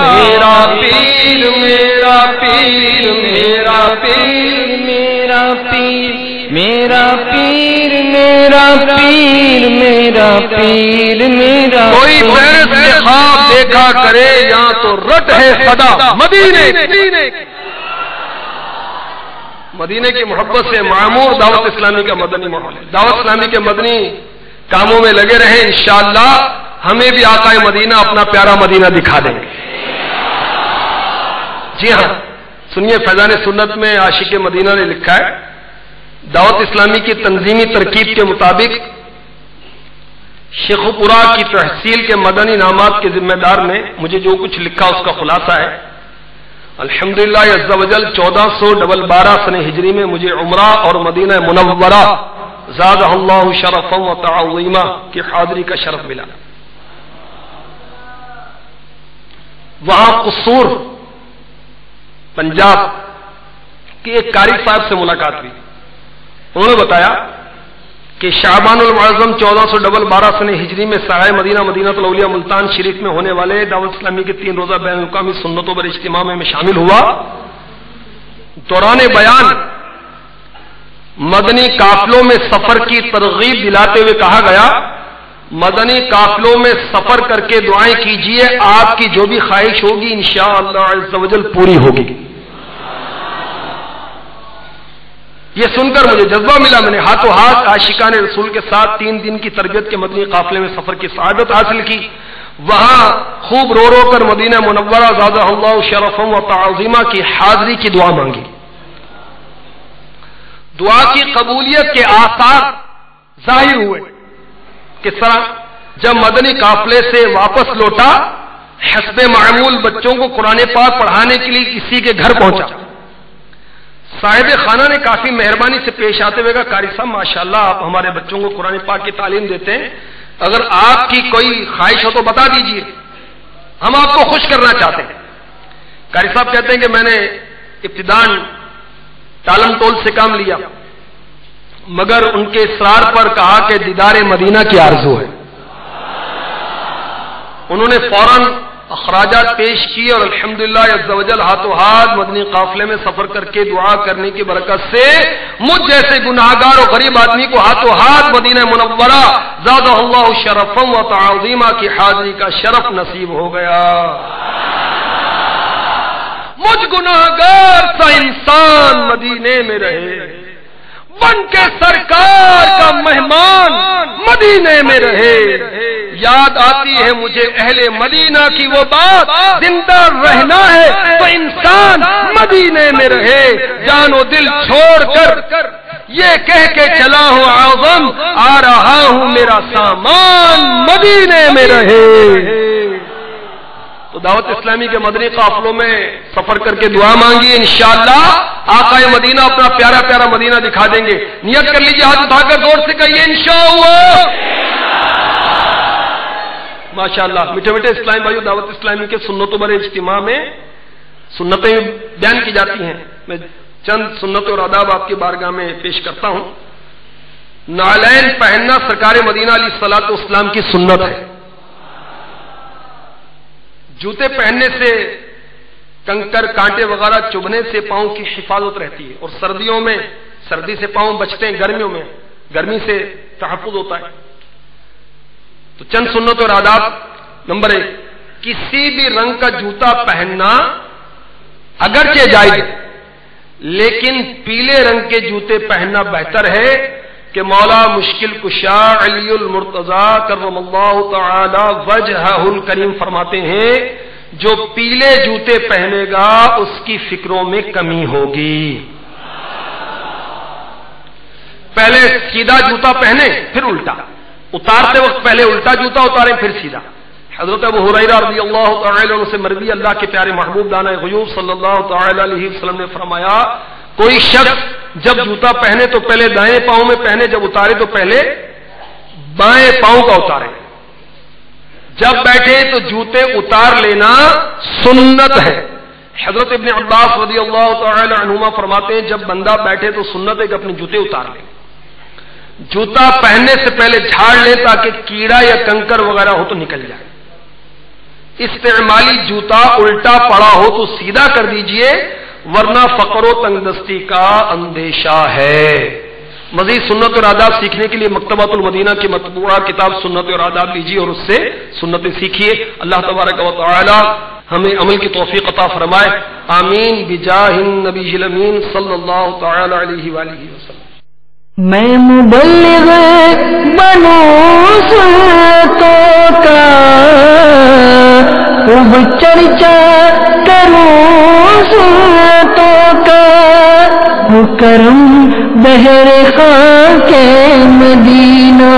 میرا پیر میرا پیر میرا پیر میرا پیر میرا پیر میرا پیر میرا پیر میرا، کوئی پیرس میں خواب دیکھا کرے یہاں تو رٹ ہے صدا مدینے۔ مدینے کی محبت سے معمور دعوت اسلامی کا مدنی ماحول ہے۔ دعوت اسلامی کے مدنی کاموں میں لگے رہیں، انشاءاللہ ہمیں بھی آقا مدینہ اپنا پیارا مدینہ دکھا دیں گے۔ جی ہاں، سنیے، فیضان سنت میں عاشق مدینہ نے لکھا ہے، دعوت اسلامی کی تنظیمی ترکیب کے مطابق شیخو پورا کی تحصیل کے مدنی انعامات کے ذمہ دار نے مجھے جو کچھ لکھا اس کا خلاصہ ہے۔ الحمدللہ عز و جل 1412 سن ہجری میں مجھے عمرہ اور مدینہ منورہ زادہ اللہ شرفا و تعظیما کی حاضری کا شرف ملا۔ وہاں قصور پنجاب کے ایک قاری صاحب سے ملاقات ہوئی، انہوں نے بتایا کہ شعبان المعظم 1412 سن ہجری میں سرائے مدینہ مدینہ الاولیاء ملتان شریف میں ہونے والے دعوت اسلامی کے 3 روزہ بین الاقوامی سنتوں پر اجتماع میں شامل ہوا، دوران بیان مدنی قافلوں میں سفر کی ترغیب دلاتے ہوئے کہا گیا مدنی قافلوں میں سفر کر کے دعائیں کیجئے، آپ کی جو بھی خواہش ہوگی انشاءاللہ عز و جل پوری ہوگی۔ یہ سن کر مجھے جذبہ ملا، میں نے ہاتھوں ہاتھ عاشقان رسول کے ساتھ 3 دن کی تربیت کے مدنی قافلے میں سفر کی سعادت حاصل کی۔ وہاں خوب رو رو کر مدینہ منورہ زادہ اللہ شرفا و تعظیمہ کی حاضری کی دعا مانگی۔ دعا کی قبولیت کے آثار ظاہر ہوئے۔ کس طرح؟ جب مدنی قافلے سے واپس لوٹا، حسب معمول بچوں کو قرآن پاک پڑھانے کے لیے کسی کے گھر پہنچا۔ صاحب خانہ نے کافی مہربانی سے پیش آتے ہوئے کہا قاری صاحب ماشاءاللہ آپ ہمارے بچوں کو قرآن پاک کی تعلیم دیتے ہیں، اگر آپ کی کوئی خواہش ہو تو بتا دیجئے، ہم آپ کو خوش کرنا چاہتے ہیں۔ قاری صاحب کہتے ہیں کہ میں نے ابتداءً ٹالم ٹول سے کام لیا، مگر ان کے اصرار پر کہا کہ دیدار مدینہ کی آرزو ہے۔ انہوں نے فوراً اخراجات پیش کیے اور الحمدللہ عز و جل ہاتھوں ہاتھ مدنی قافلے میں سفر کر کے دعا کرنے کی برکت سے مجھ جیسے گناہگار اور غریب آدمی کو ہاتھوں ہاتھ مدینہ منورہ زادہ اللہ شرفا و تعظیمہ کی حاضری کا شرف نصیب ہو گیا۔ مجھ گناہگار سا انسان مدینے میں رہے، بن کے سرکار کا مہمان مدینے میں رہے۔ یاد آتی ہے مجھے اہل مدینہ کی وہ بات، زندہ رہنا ہے تو انسان مدینے میں رہے، جان و دل چھوڑ کر یہ کہہ کے چلا ہوں اعظم آ رہا ہوں میرا سامان مدینے میں رہے۔ تو دعوت اسلامی کے مدنی قافلوں میں سفر کر کے دعا مانگی، انشاءاللہ آقائے مدینہ اپنا پیارا پیارا مدینہ دکھا دیں گے۔ نیت کر لیجیے، ہاتھ اٹھا کر زور سے کہیے انشاءاللہ۔ ماشاءاللہ میٹھے میٹھے اسلامی بھائیو، دعوت اسلامی کے سنتوں بھرے اجتماع میں سنتیں بیان کی جاتی ہیں، میں چند سنت اور آداب آپ کی بارگاہ میں پیش کرتا ہوں۔ نعلین پہننا سرکار مدینہ علیہ الصلوۃ والسلام کی سنت ہے۔ جوتے پہننے سے کنکر کانٹے وغیرہ چبھنے سے پاؤں کی حفاظت رہتی ہے، اور سردیوں میں سردی سے پاؤں بچتے ہیں، گرمیوں میں گرمی سے تحفظ ہوتا ہے۔ تو چند سنت اور آداب۔ نمبر 1، کسی بھی رنگ کا جوتا پہننا اگرچہ جائز ہے، لیکن پیلے رنگ کے جوتے پہننا بہتر ہے کہ مولا مشکل کشا علی المرتضی کرم اللہ تعالی وجہہ الکریم فرماتے ہیں جو پیلے جوتے پہنے گا اس کی فکروں میں کمی ہوگی۔ پہلے سیدھا جوتا پہنے پھر الٹا، اتارتے وقت پہلے الٹا جوتا اتاریں پھر سیدھا۔ حضرت ابو ہریرہ رضی اللہ تعالی عنہ سے مروی اللہ کے پیارے محبوب دانہ غیوب صلی اللہ تعالی علیہ وسلم نے فرمایا کوئی شخص جب جوتا پہنے تو پہلے دائیں پاؤں میں پہنے، جب اتارے تو پہلے بائیں پاؤں کا اتارے، جب بیٹھے تو جوتے اتار لینا سنت ہے۔ حضرت ابن عباس رضی اللہ تعالی عنہما فرماتے ہیں جب بندہ بیٹھے تو سنت ہے کہ اپنے جوتے اتار لے، جوتا پہننے سے پہلے جھاڑ لے تاکہ کیڑا یا کنکر وغیرہ ہو تو نکل جائے۔ استعمالی جوتا الٹا پڑا ہو تو سیدھا کر دیجئے ورنہ فقر و تنگ دستی کا اندیشہ ہے۔ مزید سنت اور آداب سیکھنے کے لیے مکتبۃ المدینہ کی مطبوعہ کتاب سنت اور آداب لیجیے اور اس سے سنتیں سیکھیے۔ اللہ تبارک و تعالی ہمیں عمل کی توفیق عطا فرمائے، آمین بجاہ النبی الامین صلی اللہ تعالی علیہ وآلہ وسلم۔ میں مبلغ بنو سنتوں کا خوب چرچا کروں سنتوں کا، وہ کرم بہر خاک مدینہ